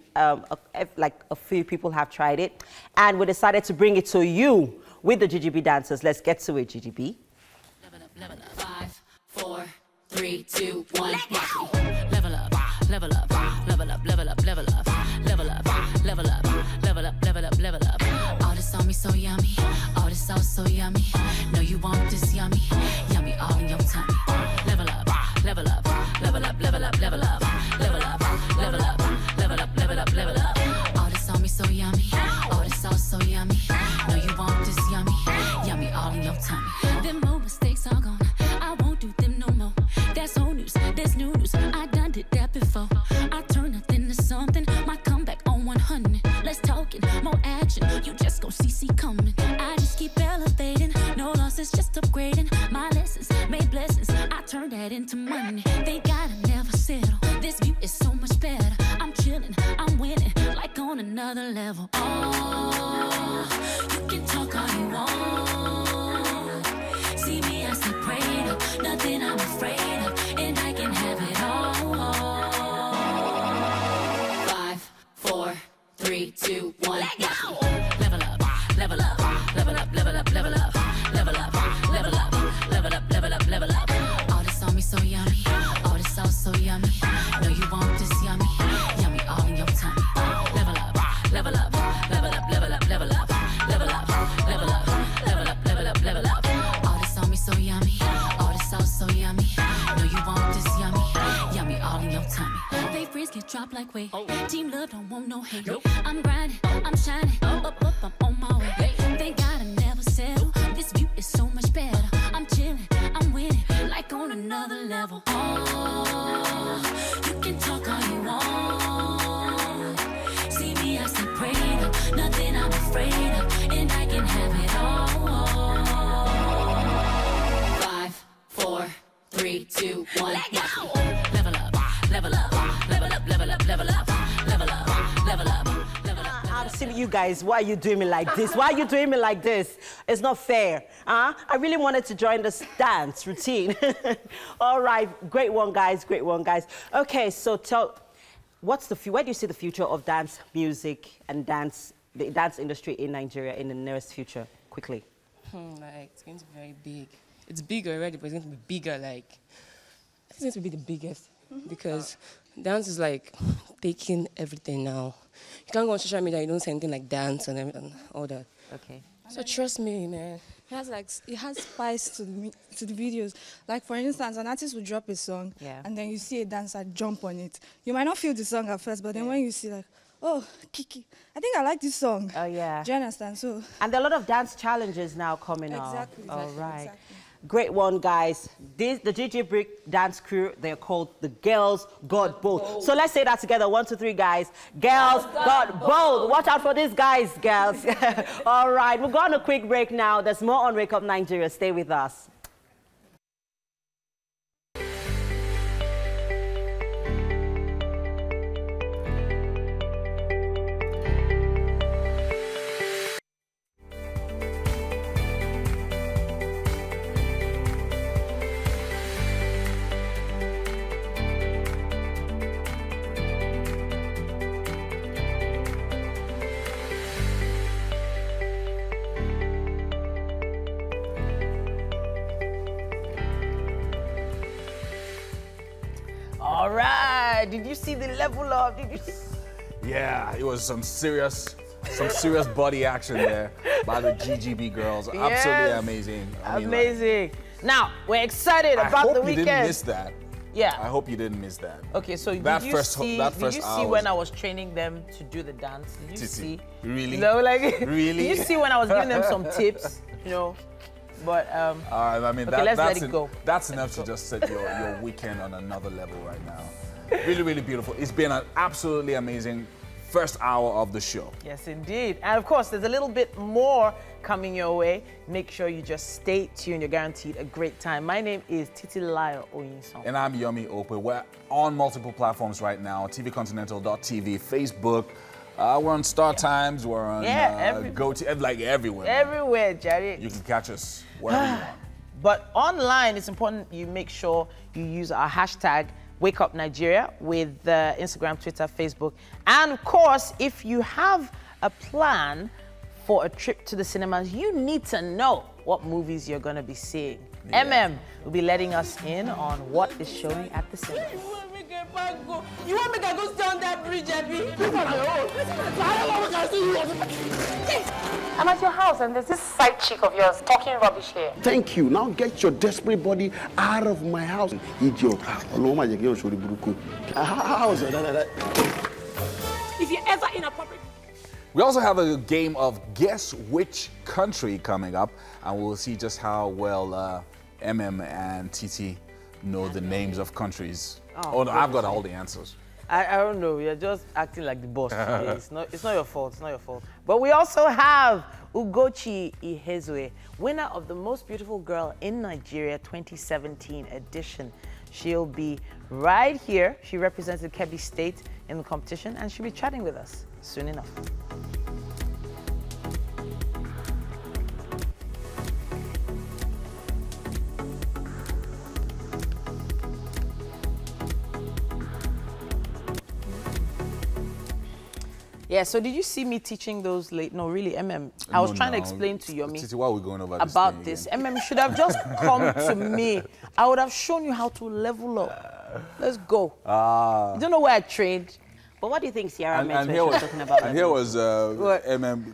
like a few people have tried it. And we decided to bring it to you with the GGB dancers. Let's get to it, GGB. Level up. 5, 4, 3, 2, 1. Level up, level up, level up, level up, level up. Level up, level up, level up, level up, level up. All this on me so yummy, all this sauce so yummy. No, you want this yummy, yummy all in your tummy. Level up, level up, level up, level up, level up, level up, level up, level up, level up, level up. All this on me so yummy, all this sauce so yummy. No, you want this yummy, yummy all in your tummy. Them more mistakes are gone, I won't do them no more. That's old news, that's new news. I done did that before. I turn nothing to something. My comeback on 100. Let's talk it, more action. You just gon' see coming. I just keep elevating. No losses, just upgrading. My lessons made blessings. I turn that into money. They gotta never settle. This view is so much better. I'm chilling, I'm winning, like on another level. Oh, you can talk all you want. See me, I stay prayed up. Nothing I'm afraid of, and I can have it all. 5, 4, 3, 2, 1. Level up, level up, level up, level up, level up, level up, level up, level up, level up, level up. All this on me so yummy, all this sauce so yummy. No, you want this yummy, yummy all in your tummy. Level up, level up, level up, level up, level up, level up, level up, level up, level up, level up. All this on me so yummy, all this sauce so yummy. No, you want this yummy, yummy all in your tummy. They freeze get dropped like weight. Team love don't want no hate. I'm grinding, I'm shining, up, I'm on my way. They gotta never settle. This view is so much better. I'm chilling, I'm winning, like on another level. Oh, you can talk all you want. See me, I stay prayed up. Nothing I'm afraid of, and I can have it all. 5, 4, 3, 2, 1. Level up, level up, level up, level up, level up, level up, level up, level up. I'm seeing you guys. Why are you doing me like this? Why are you doing me like this? It's not fair. I really wanted to join this dance routine. All right, great one, guys. Great one, guys. Okay, so where do you see the future of dance music and the dance industry in Nigeria in the nearest future? Quickly. It's going to be very big. It's big already, but it's going to be bigger. Like, it's going to be the biggest because dance is like taking everything now. You can't go on social media, you don't say anything like dance and all that. Okay. So trust me, man. It has spice to the videos. Like for instance, an artist will drop a song, and then you see a dancer jump on it. You might not feel the song at first, but then when you see like, oh, Kiki, I think I like this song. Oh yeah. Do you understand? So. And there are a lot of dance challenges now coming up. Exactly. All right. Exactly. Great one, guys. The DJ Brick dance crew, they're called the Girls Got Bold. So let's say that together. 1, 2, 3, guys. Girls Got Bold. Watch out for these guys, girls. All right, we'll go on a quick break now. There's more on Wake Up Nigeria. Stay with us. All right. Did you see the level up? Did you see? Yeah, it was some serious body action there by the GGB girls. Yes. Absolutely amazing. I mean, amazing. Now, we're excited about the weekend. I hope you didn't miss that. Yeah. I hope you didn't miss that. Okay, so that did you first see when I was training them to do the dance? Did you Titi, see? Really? You know, like, really? Did you see when I was giving them some tips? You know, but I mean, okay, let's let it go. That's enough to just set your weekend on another level right now. Really, really beautiful. It's been an absolutely amazing first hour of the show. Yes, indeed. And of course, there's a little bit more coming your way. Make sure you just stay tuned. You're guaranteed a great time. My name is Titilayo Oyinsong. And I'm Yomi Okwe. We're on multiple platforms right now. tvcontinental.tv, Facebook. We're on Star Times. We're on GoTo, like everywhere. Everywhere, Jerry. You can catch us wherever you want. But online, it's important you make sure you use our hashtag Wake Up Nigeria with Instagram, Twitter, Facebook. And of course, if you have a plan for a trip to the cinemas, you need to know what movies you're going to be seeing. Yeah. will be letting us in on what is showing at the cinemas. You want me to go stay on that bridge, Abby? I'm at your house and there's this side chick of yours talking rubbish here. Thank you. Now get your desperate body out of my house, idiot. If you're ever inappropriate. We also have a game of Guess Which Country coming up, and we'll see just how well and TT know the names of countries. Oh no, I've got all the answers. I don't know. You're just acting like the boss today. It's not your fault. It's not your fault. But we also have Ugochi Ihezue, winner of the Most Beautiful Girl in Nigeria 2017 edition. She'll be right here. She represented Kebbi State in the competition, and she'll be chatting with us soon enough. Yeah, so did you see me teaching those late? No, really, I was trying to explain to Yomi Titi, why are we going over about this. Should have just come to me. I would have shown you how to level up. Let's go. You don't know where I trained. But what do you think Sierra meant when she was talking about? And here was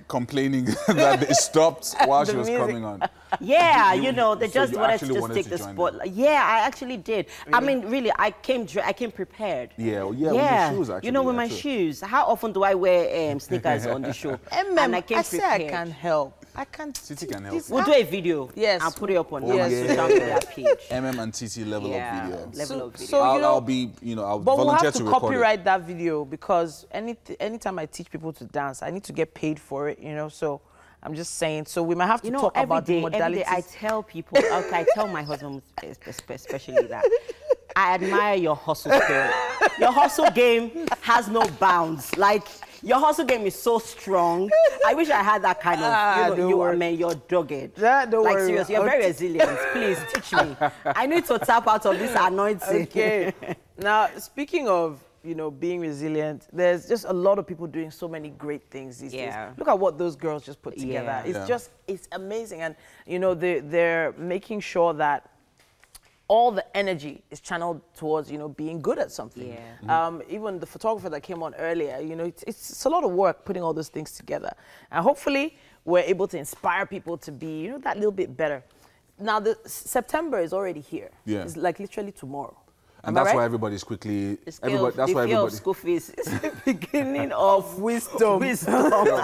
complaining that they stopped while she was coming on. Yeah, you know, they just wanted to just take the spotlight. Yeah, I actually did. Really? I mean, really, I came prepared. Yeah, with your shoes, actually. You know, with my shoes. How often do I wear sneakers on the show? And I came prepared. I can help. I can't. Titi can help. We'll do a video. Yes. And put it up on our social media page. and Titi level up video. Level up video. So, I'll be, I'll volunteer to record it. But we'll have to copyright that video because anytime I teach people to dance, I need to get paid for it, so I'm just saying. So we might have to talk about the modalities. Every day I tell people, okay, I tell my husband especially that I admire your hustle skill. Your hustle game has no bounds. Like, your hustle game is so strong. I wish I had that kind of, you're dogged. Don't worry. Seriously, you're very resilient. Please, teach me. I need to tap out of this anointing. Okay. Now, speaking of, being resilient, there's just a lot of people doing so many great things these days. Look at what those girls just put together. It's amazing. And, they're making sure that all the energy is channeled towards, you know, being good at something. Yeah. Even the photographer that came on earlier, you know, it's a lot of work putting all those things together. And hopefully we're able to inspire people to be, you know, that little bit better. Now, September is already here. Yeah. It's like literally tomorrow. And that's why everybody's quickly. That's why everybody. School fees is the beginning of wisdom.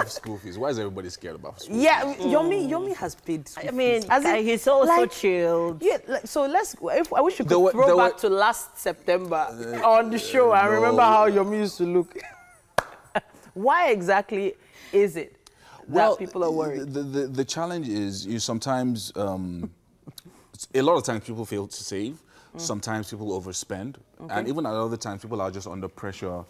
School fees. Why is everybody scared about school Yeah, fees? Yomi has paid school I mean, fees. he's so chilled. Yeah, so I wish you could throw back to last September on the show and remember how Yomi used to look. Why exactly is it that people are worried? The challenge is you sometimes, a lot of times people fail to save. Sometimes people overspend, and even at other times people are just under pressure.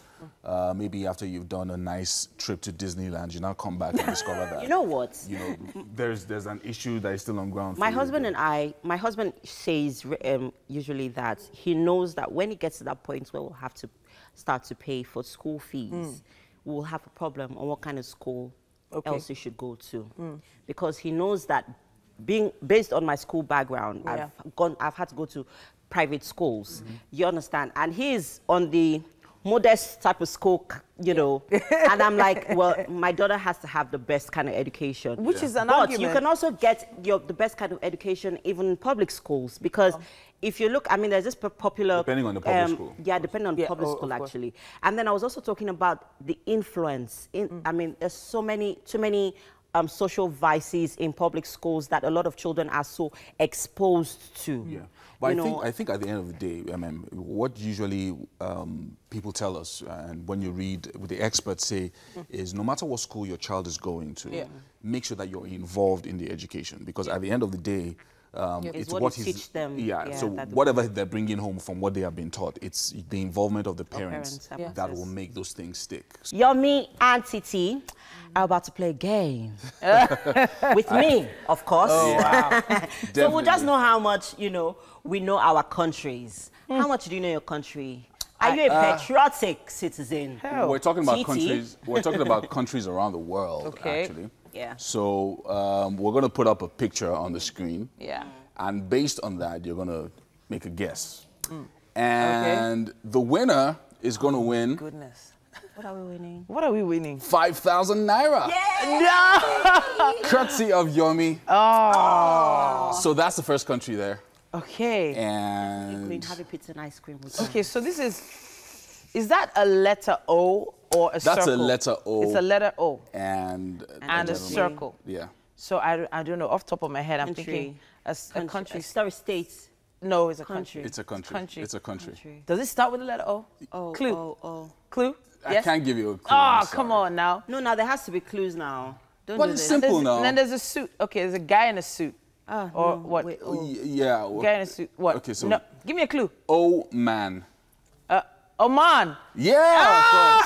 Maybe after you've done a nice trip to Disneyland, you now come back and discover that. You know what? You know, there's an issue that is still on ground. My husband says usually that he knows that when it gets to that point where we'll have to start to pay for school fees, we'll have a problem on what kind of school else he should go to, because he knows that being based on my school background, I've had to go to private schools, you understand? And he's on the modest type of school, you know, and I'm like, well, my daughter has to have the best kind of education. Which is an argument. argument. You can also get the best kind of education even in public schools, because if you look, I mean, there's this popular... Depending on the public school. Yeah, depending on the public school, actually. And then I was also talking about the influence. I mean, there's too many social vices in public schools that a lot of children are so exposed to. Yeah. But I think at the end of the day, what usually people tell us, and when you read what the experts say, is no matter what school your child is going to, make sure that you're involved in the education. Because at the end of the day, it's what you teach them. So whatever they're bringing home from what they have been taught, it's the involvement of the parents that will make those things stick. Yomi and Titi are about to play a game. With me, of course. Oh, wow. So we'll just know how much, you know, we know our countries. How much do you know your country? Are you a patriotic citizen? We're talking about countries. We're talking about countries around the world, actually. Yeah. So we're going to put up a picture on the screen. Yeah. And based on that, you're going to make a guess. And the winner is going to win. Goodness. What are we winning? What are we winning? 5,000 Naira. No! Courtesy of Yomi. Oh. So that's the first country there. Okay. And Queen, have a pizza and ice cream with okay, so this is that a letter O or a circle? That's a letter O. It's a letter O. And a circle. Yeah. So I don't know, off the top of my head, I'm thinking a country. Sorry, state. No, it's a country. It's a country. It's a country. Does it start with the letter O? Clue. Clue? I can't give you a clue. Oh, come on now. No, now there has to be clues now. Don't but do it's this. simple now. And then there's a suit. Okay, there's a guy in a suit. Oh, or no, what? wait, Yeah. Guy in a suit. What? Okay, so no, give me a clue. Oman. Oman. Yeah.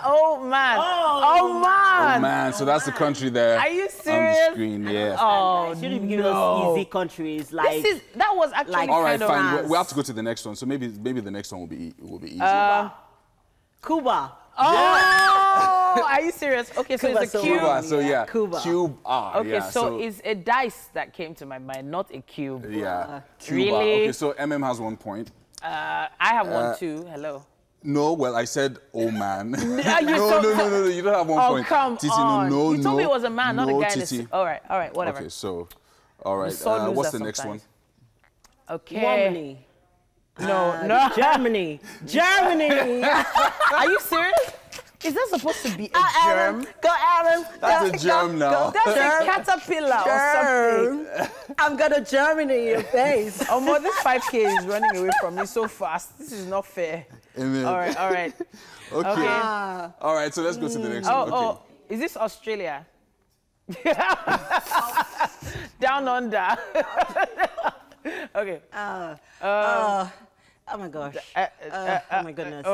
Oh man. Oh man. Oman. So that's the country there. Are you serious? On the screen, yeah. Oh, shouldn't give us easy countries like. That was actually like all right, kind fine. of We have to go to the next one. So maybe the next one will be easy. Cuba. Oh, are you serious? Okay, so Cuba, it's a cube. Cuba, so yeah. Cuba. Cube. Okay, yeah, so it's a dice that came to my mind, not a cube. Yeah. Cuba. Really? Okay, so has 1 point. I have one too. Hello. No, well, I said, oh man. no, so you don't have 1 point. Oh, come Titi, on. No, you told me it was a man, not a guy in a Titi. suit. All right, whatever. Okay, so, all right. So what's the next one? Okay. Germany. No. Germany. Germany. Are you serious? Is that supposed to be a germ? Go, Aaron. That's a germ now. That's a caterpillar or something. I'm gonna Germany in your face. Oh, more than 5K is running away from me so fast. This is not fair. Amen. All right. Okay. All right, so let's go to the next one. Okay. Is this Australia? Down under. Okay. Oh my gosh. Oh my goodness.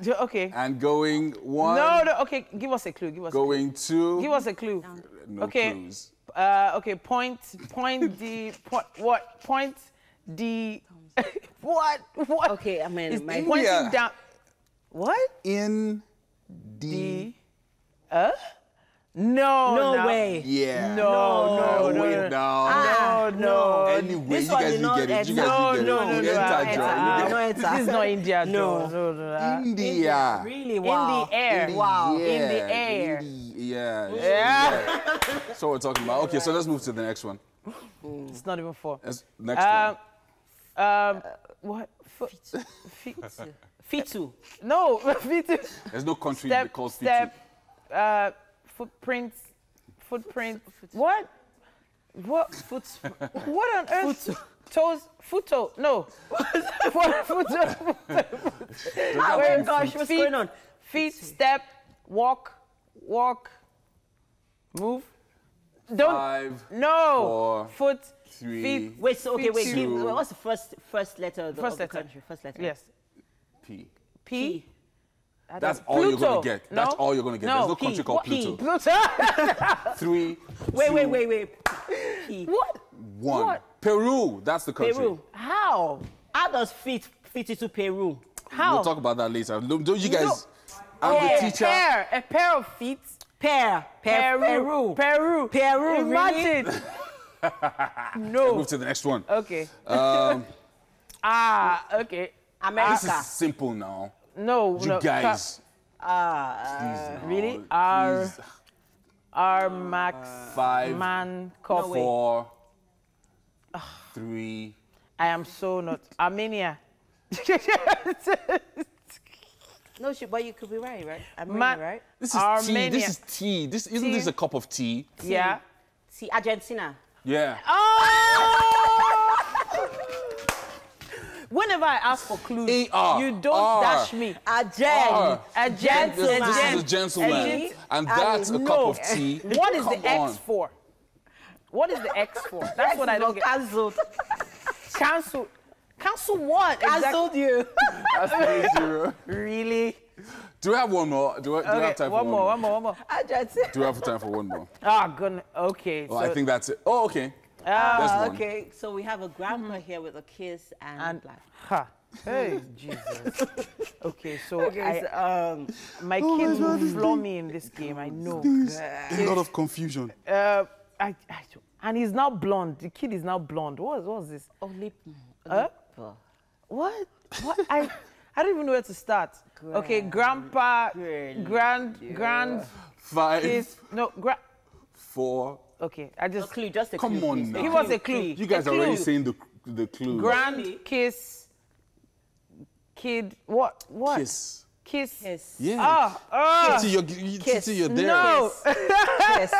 Okay. And going one. No. Okay. Give us a clue. Going two. Give us a clue. No okay. clues. Okay. Point the. What? Point the. What? Okay. I mean, is pointing down. What? In the. No way. Yeah. No. No. Anyway, This you one guys did will not get it. You enter. guys will get it. Enter, John. No enter. This is not India, No. John. India. Really? Wow. In the air. Wow. Yeah. In the air. Yeah. That's what we're talking about. Okay, so let's move to the next one. It's not even 4. Next one. What? Fitu. No, Fitu. There's no country called Fitu. Fitu. Footprint. What? What? What on earth? Toes. Futo. No. Futo. Oh my gosh, what's going on? Feet, step, walk, move. Don't. 5. No. 4. Foot. 3. Feet. Wait, so okay, wait. Two. What's the first letter of the country? First letter. Yes. P. P. That's all you're Pluto. going to get. That's all you're going to get. There's no country called Pluto. Pluto. 3. Wait. P. What? 1. What? Peru. That's the country. Peru. How? How does fit into Peru? How? We'll talk about that later. Don't you guys? No. I'm the teacher. A pair of feet. Peru. Imagine. Really? No. Move to the next one. Okay. Okay. America. This is simple now. No. You guys. Really? Please. R Max 5. Man Cup. 4. 3. I am so not. Armenia. No, but you could be right? I'm right. This is Armenia. tea. This is tea. Isn't this a cup of tea? Yeah. See, Argentina. Yeah. Whenever I ask for clues, A-R, you don't R, dash me. A R. gentleman. This is a gentleman. And that's a cup of tea. What is the Come X on. for? What is the X for? That's what I don't get. Cancelled. Cancel. Cancel what? Cancelled you. That's 3-0. Really? Do we have one more? Do we have time for one more. Argentina. Do we have time for one more? Oh, goodness. Okay. Oh, I think that's it. Oh, okay. That's one. Okay, so we have a grandpa here with a kiss and black. Ha. Hey, Jesus. Okay, so, Okay, my kids will floor me in this game, I know. A lot of confusion. And he's now blonde. The kid is now blonde. What's this? Only. What? I don't even know where to start. Okay, grandpa, grand. 5. Kiss. No, 4. Okay, I just. A clue, just a Come clue. on now. Give us a clue. You guys are already saying the clue. Grand kiss. Kid. What? Kiss. Kiss. Yeah. Titi, you're there. No. Kiss.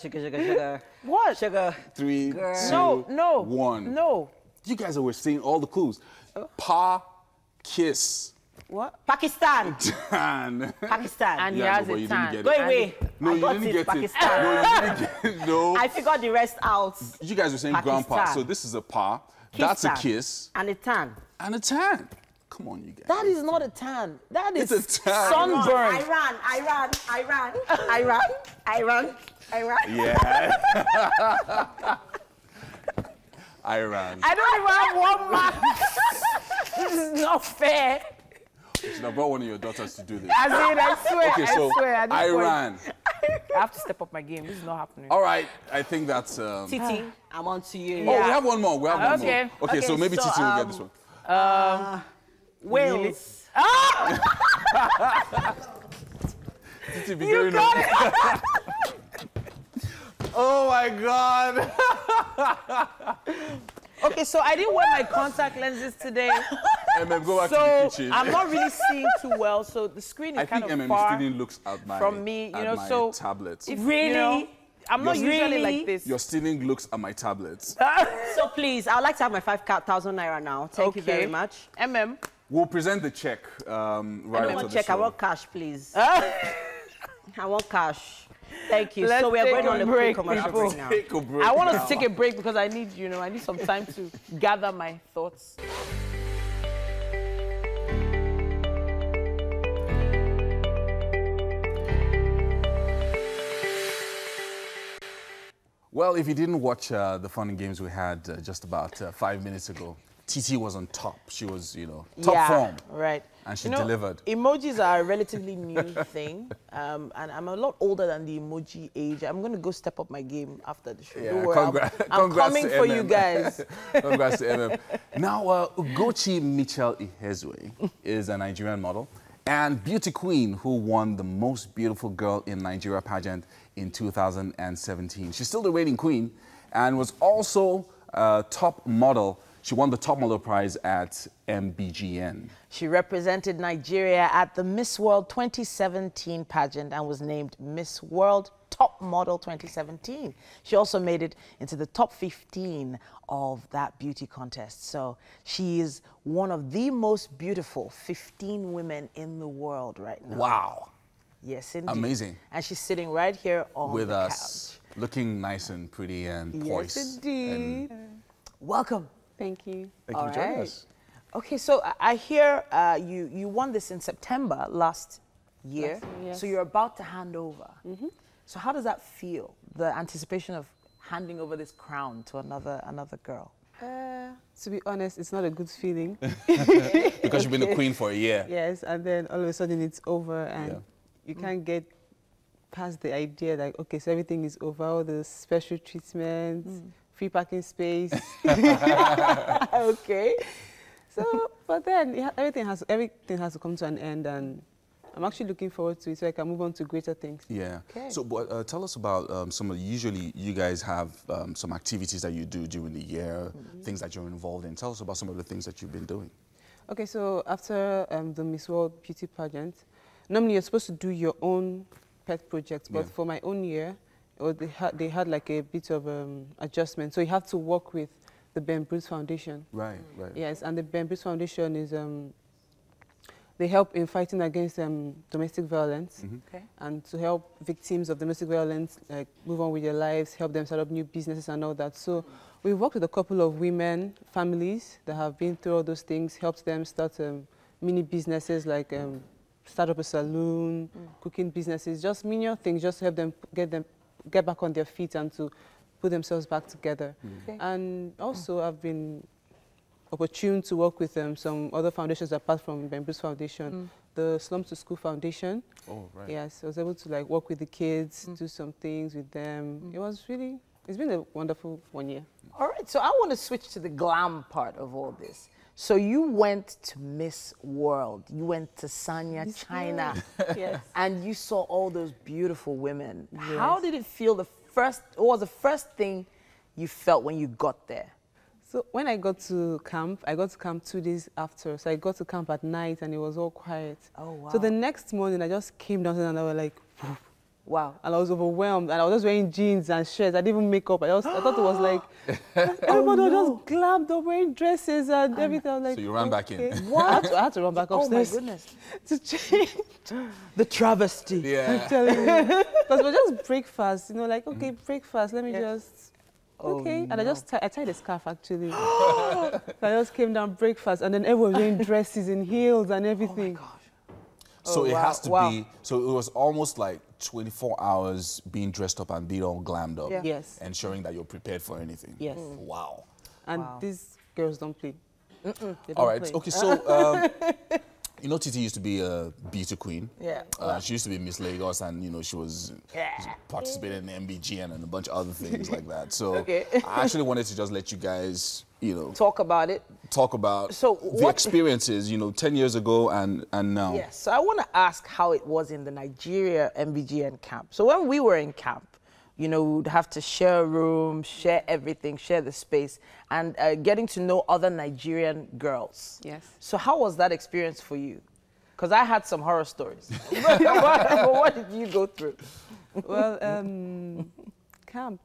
Sugar. What? Sugar. 3, 2, No. 1. No. You guys were saying all the clues. Pa, kiss. What? Pakistan. Tan. Pakistan. And Yeah, he has but a you tan. didn't Go get it. away. No, I you got didn't it, get Pakistan. it. No, you didn't get it. No. I figured the rest out. You guys were saying Pakistan. grandpa. So this is a pa. That's a Kiss-tan. kiss. And a tan. And a tan. Come on, you guys. That is not a tan. That is It's a tan. sunburn. Iran. Yeah. Iran. I don't even have one mark. This is not fair. You should have brought one of your daughters to do this. I swear. Okay, so I swear. At this Iran. point, I have to step up my game. This is not happening. All right, I think that's. Titi, I'm on to you. Oh, we have one more. We have one Okay. more. Okay, so maybe Titi will get this one. Wales. Titi, be going on. Oh my God. Okay, so I didn't wear my contact lenses today. Go back to the kitchen. I'm not really seeing too well, so the screen is kind of far stealing looks at my from me. You know, my so tablet. Really? I'm not usually like this. You're stealing looks at my tablets. So please, I would like to have my 5,000 naira now. Thank you very much. We'll present the check right I after don't want the check. show. I want cash, please. I want cash. Thank you. Let's so we are take going on a a break, quick commercial people. break now. Take a break I want us now. to take a break because I need, I need some time to gather my thoughts. Well, if you didn't watch the fun and games we had just about 5 minutes ago, TT was on top. She was, you know, top form. Right. And she delivered. Emojis are a relatively new thing. And I'm a lot older than the emoji age. I'm going to go step up my game after the show. Yeah, Don't worry, I'm coming for you guys. Congrats to MM. Now, Ugochi Mitchell Ihezue is a Nigerian model and beauty queen who won the Most Beautiful Girl in Nigeria pageant in 2017. She's still the reigning queen and was also top model. She won the top model prize at MBGN. She represented Nigeria at the Miss World 2017 pageant and was named Miss World Top Model 2017. She also made it into the top 15 of that beauty contest. So she is one of the most beautiful 15 women in the world right now. Wow. Yes, indeed. Amazing. And she's sitting right here on with the us, looking nice and pretty and poised. Yes, indeed. Welcome. Thank you. Thank you for joining us. Okay, so I hear you won this in September last year. Yes. So you're about to hand over. So how does that feel, the anticipation of handing over this crown to another girl? To be honest, it's not a good feeling. Because you've been the queen for a year. Yes, and then all of a sudden it's over and you can't get past the idea that, okay, so everything is over, all the special treatments, free parking space. Okay. So, but then everything has to come to an end, and I'm actually looking forward to it so I can move on to greater things. Yeah. Okay. So tell us about some of usually you guys have some activities that you do during the year, things that you're involved in. Tell us about some of the things that you've been doing. Okay, so after the Miss World Beauty pageant, normally you're supposed to do your own pet projects, but for my own year, they had like a bit of adjustment. So you have to work with the Ben Bruce Foundation. Right, right. Yes, and the Ben Bruce Foundation is, they help in fighting against domestic violence and to help victims of domestic violence like move on with their lives, help them start up new businesses and all that. So we worked with a couple of women, families that have been through all those things, helped them start mini businesses like start up a saloon, cooking businesses, just menial things, just help them get back on their feet and to put themselves back together. And also I've been opportune to work with some other foundations apart from Ben Bruce Foundation, the Slum to School Foundation. Oh, right. Yes, I was able to like work with the kids, do some things with them. It was really, it's been a wonderful 1 year. All right, so I want to switch to the glam part of all this. So you went to Miss World, you went to Sanya, China, and you saw all those beautiful women. Yes. How did it feel what was the first thing you felt when you got there? So when I got to camp 2 days after. So I got to camp at night and it was all quiet. Oh, wow. So the next morning I just came down and I was like, wow. And I was overwhelmed and I was just wearing jeans and shirts. I didn't even make up. I thought it was like, everybody was just glammed up, wearing dresses and everything. I was like, so you ran back in? What? I had to run back upstairs. Oh my goodness. To change. The travesty. Yeah. I'm telling you. Because it was just breakfast, you know, like, okay, breakfast, let me just... Okay, and I tied a scarf actually. So I just came down breakfast, and then everyone was wearing dresses and heels and everything. Oh my gosh. So it has to be. So it was almost like 24 hours being dressed up and being all glammed up. Yeah. Yes. Ensuring that you're prepared for anything. Yes. Wow. And these girls don't play. They don't all right. play. Okay. So. You know, Titi used to be a beauty queen. Yeah. She used to be Miss Lagos, and you know, she was participating in MBGN and a bunch of other things like that. So I actually wanted to just let you guys, you know, talk about it. Talk about the experiences, you know, 10 years ago and now. Yes. So I want to ask how it was in the Nigeria MBGN camp. So when we were in camp, you know, we would have to share a room, share everything, share the space, and getting to know other Nigerian girls. Yes. So how was that experience for you? Because I had some horror stories. But what did you go through? Well, camp.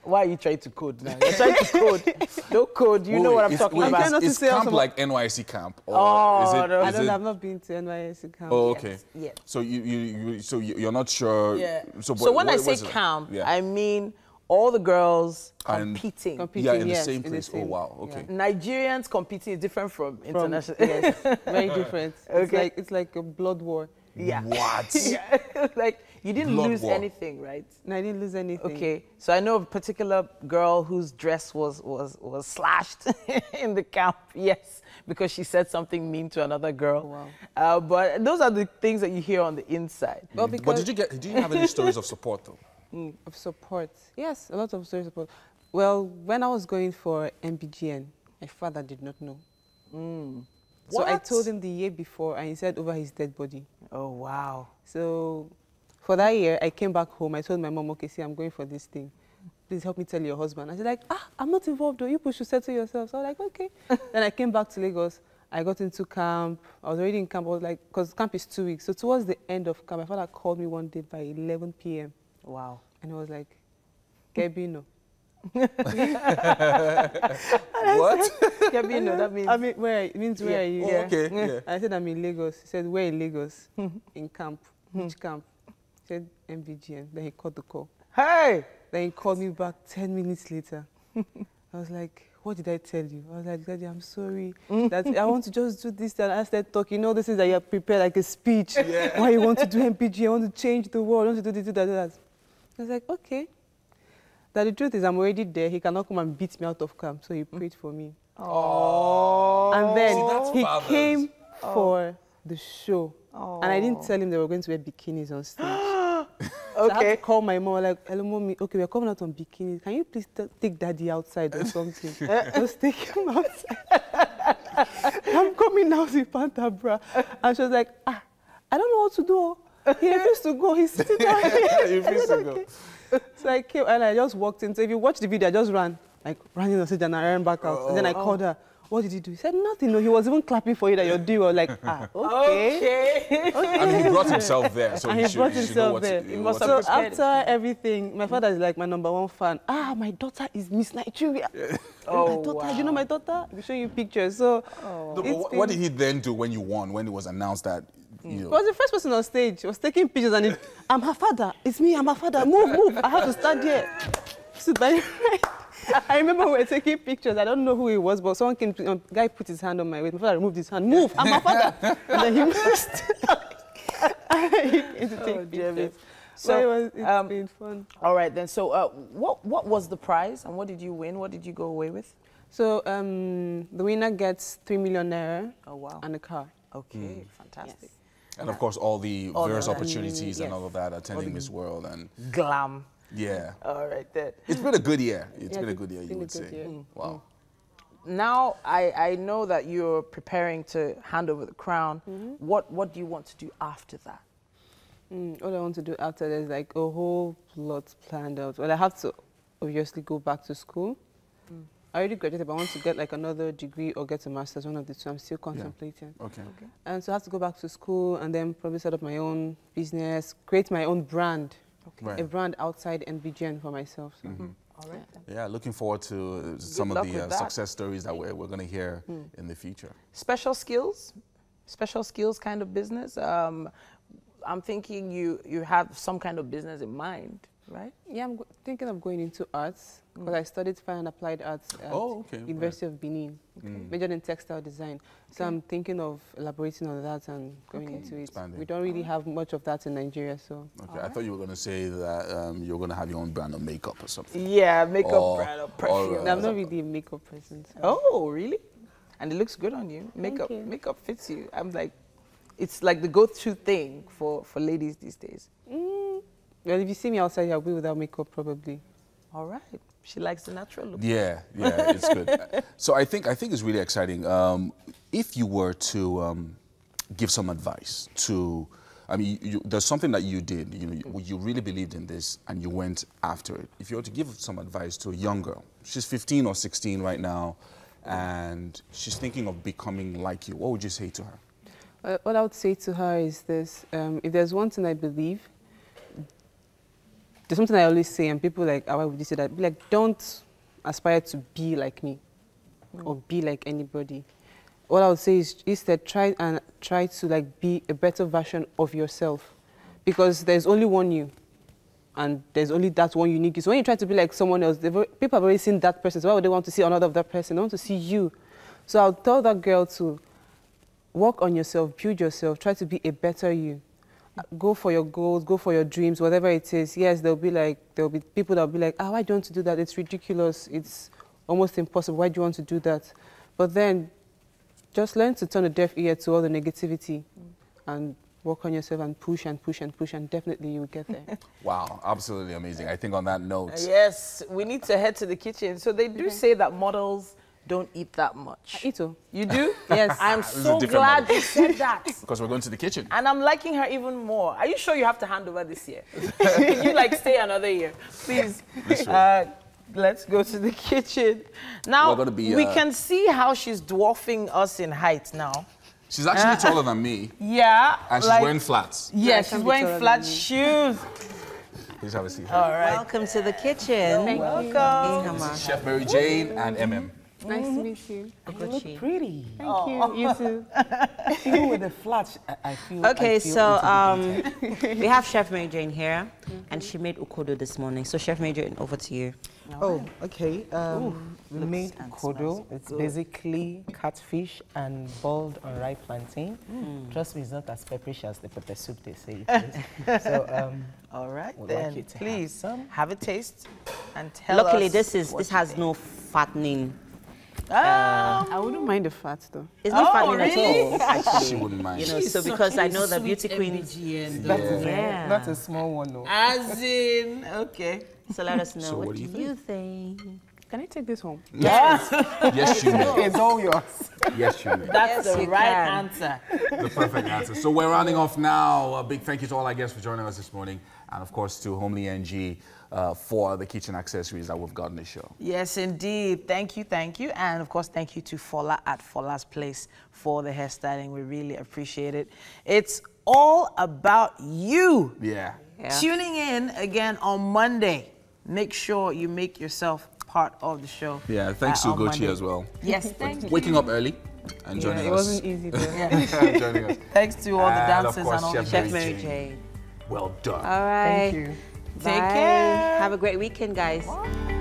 Why are you trying to code now? You're trying to code. Don't code. You know what I'm talking about. Is camp like NYC camp? Or no. I've not been to NYC camp. Oh, okay. Yes. So you're not sure. Yeah. So when I say camp, I mean all the girls competing. Yeah, in the same place. Oh, wow. Okay. Yeah. Nigerians competing is different from international. Yes, very different. Okay. It's like a blood war. Yeah. What? Yeah. Like You didn't Blood lose war. anything, right? No, I didn't lose anything. Okay, so I know of a particular girl whose dress was slashed in the camp, yes, because she said something mean to another girl. Wow. But those are the things that you hear on the inside. Well, But did you have any stories of support though? Of support? Yes, a lot of stories of support. Well, when I was going for MBGN, my father did not know. So I told him the year before, and he said over his dead body. Oh, wow. So for that year, I came back home. I told my mom, okay, see, I'm going for this thing. Please help me tell your husband. I said, like, I'm not involved, though. You people should settle yourself. So I was like, okay. Then I came back to Lagos. I got into camp. I was already in camp. I was like, because camp is 2 weeks. So towards the end of camp, my father called me one day by 11 p.m. Wow. And I was like, Gebino. What? Gebino, that means? I mean, where? It means where are you? Oh, okay, yeah. I said, I'm in Lagos. He said, where in Lagos? In camp. Which camp? He said, MBGN. Then he called the call. Hey! Then he called me back 10 minutes later. I was like, what did I tell you? I was like, Daddy, I'm sorry. That I want to just do this. And I started talking. You know, this is that you have prepared like a speech. Yeah. Why you want to do MPG? I want to change the world. I want to do this, do that, do that. I was like, okay. That the truth is, I'm already there. He cannot come and beat me out of camp. So he prayed for me. Oh. And then See, he fathers. came for the show. And I didn't tell him they were going to wear bikinis on stage. So I had to call my mom, like, hello, mommy, okay, we're coming out on bikinis. Can you please take daddy outside or something? Just take him outside. I'm coming out with Panta bra. And she was like, I don't know what to do. He refused to go. He's sitting down here. He refused to go. So I came and I just walked in. So if you watch the video, I just ran. Like, ran in on stage and I ran back out. And then I called her. What did he do? He said nothing. No, he was even clapping for you that you're doing. I was like, okay. I mean, he brought himself there, so And he he brought should know himself what there. to, He must what have So to after everything, my father is like my #1 fan. My daughter is Miss Nigeria. Oh, my daughter, wow. you know my daughter? We show you pictures. So No, but it's what did he then do when you won, when it was announced that, you He know? was the first person on stage. He was taking pictures and I'm her father. It's me, I'm her father. Move, move. I have to stand here. Sit by I remember we were taking pictures. I don't know who it was, but someone came, guy put his hand on my waist. My father removed his hand. Move, I'm my father. And then he moved. He came to take pictures. So it's been fun. All right, then. So what was the prize and what did you win? What did you go away with? So the winner gets 3 million naira and a car. Okay, fantastic. Yes. And of course, all the All various the- opportunities and yes. all of that, attending Miss World and Glam. yeah. All right, then. It's been a good year. It's Yeah, been a good year, it's you been a would good say. year. Wow. Now, I know that you're preparing to hand over the crown. What do you want to do after that? What I want to do after, there's like a whole lot planned out. Well, I have to obviously go back to school. I already graduated, but I want to get like another degree or get a master's, one of the two. I'm still contemplating. Okay. And so I have to go back to school and then probably set up my own business, create my own brand, Right. a brand outside NBGN for myself. So. All right, then. Yeah, looking forward to some of luck the with that. success stories that we're going to hear in the future. Special skills kind of business. I'm thinking you have some kind of business in mind, right? Yeah, I'm thinking of going into arts because I studied fine and applied arts at University of Benin, majored in textile design. So I'm thinking of elaborating on that and going into it. Expanding. We don't really have much of that in Nigeria, so. Okay, I thought you were going to say that you're going to have your own brand of makeup or something. Yeah, makeup Or- brand or perfume. I'm not really a makeup person. So. Oh, really? And it looks good on you. Makeup, you. makeup fits you. I'm like, it's like the go-to thing for ladies these days. Well, if you see me outside, I'll be without makeup probably. All right. She likes the natural look. Yeah, it's good. So I think it's really exciting. If you were to give some advice to, I mean, there's something that you did. You really believed in this and you went after it. If you were to give some advice to a young girl, she's 15 or 16 right now, and she's thinking of becoming like you, what would you say to her? What I would say to her is this: if there's one thing I believe. There's something I always say, and people like, why would you say that? Be like, don't aspire to be like me or be like anybody. What I would say is instead try to like be a better version of yourself, because there's only one you, and there's only that one unique you. So when you try to be like someone else, people have already seen that person. So why would they want to see another of that person? They want to see you. So I'll tell that girl to work on yourself, build yourself, try to be a better you. Go for your goals, go for your dreams, whatever it is. Yes, there'll be people that'll be like, oh, why don't you do that? It's ridiculous. It's almost impossible. Why do you want to do that? But then just learn to turn a deaf ear to all the negativity and work on yourself and push and push and push, and definitely you will get there. Wow, absolutely amazing. I think on that note. Yes, we need to head to the kitchen. So they do say that models don't eat that much. I eat too. You do? Yes. I'm so glad you said that. Because we're going to the kitchen. And I'm liking her even more. Are you sure you have to hand over this year? Can you like stay another year? Please. Let's go to the kitchen. Now, we can see how she's dwarfing us in height now. She's actually taller than me. Yeah. And she's wearing flats. Yeah, she's wearing flat shoes. Please have a seat. All right. Welcome to the kitchen. Welcome. This is Chef Mary Jane and MM. Nice to meet you. You look pretty. Thank you. You too. Even with the flats, I feel. Okay, I feel so we have Chef Mary Jane here, and she made ukodo this morning. So Chef Mary Jane, over to you. Oh, okay. We made ukodo. It's basically catfish and boiled unripe plantain. Trust me, it's not as pepperish as the pepper soup they say it is. So, all right, we'd then like please have a taste and tell us. Luckily, this has no fattening. I wouldn't mind the fat though. It's not fattening at all, actually. She wouldn't mind. You know, so because I know the beauty queens. That's a small one, though. As in, okay. So let us know. So what do you think? Can I take this home? Yes. Yes, you may. It's all yours. Yes, you may. That's the right answer. The perfect answer. So we're rounding off now. A big thank you to all our guests for joining us this morning. And of course to Homely NG for the kitchen accessories that we've got in the show. Yes, indeed. Thank you, thank you. And of course, thank you to Fola at Fola's Place for the hairstyling. We really appreciate it. It's all about you. Yeah. Tuning in again on Monday. Make sure you make yourself part of the show. Yeah, thanks to Ugochi as well. Yes, thank you. Waking up early and joining us. It wasn't easy though. Joining us. Thanks to all the dancers of course, and all the Chef Mary Jane. Well done. All right. Thank you. Take Bye. care. Have a great weekend, guys. Bye.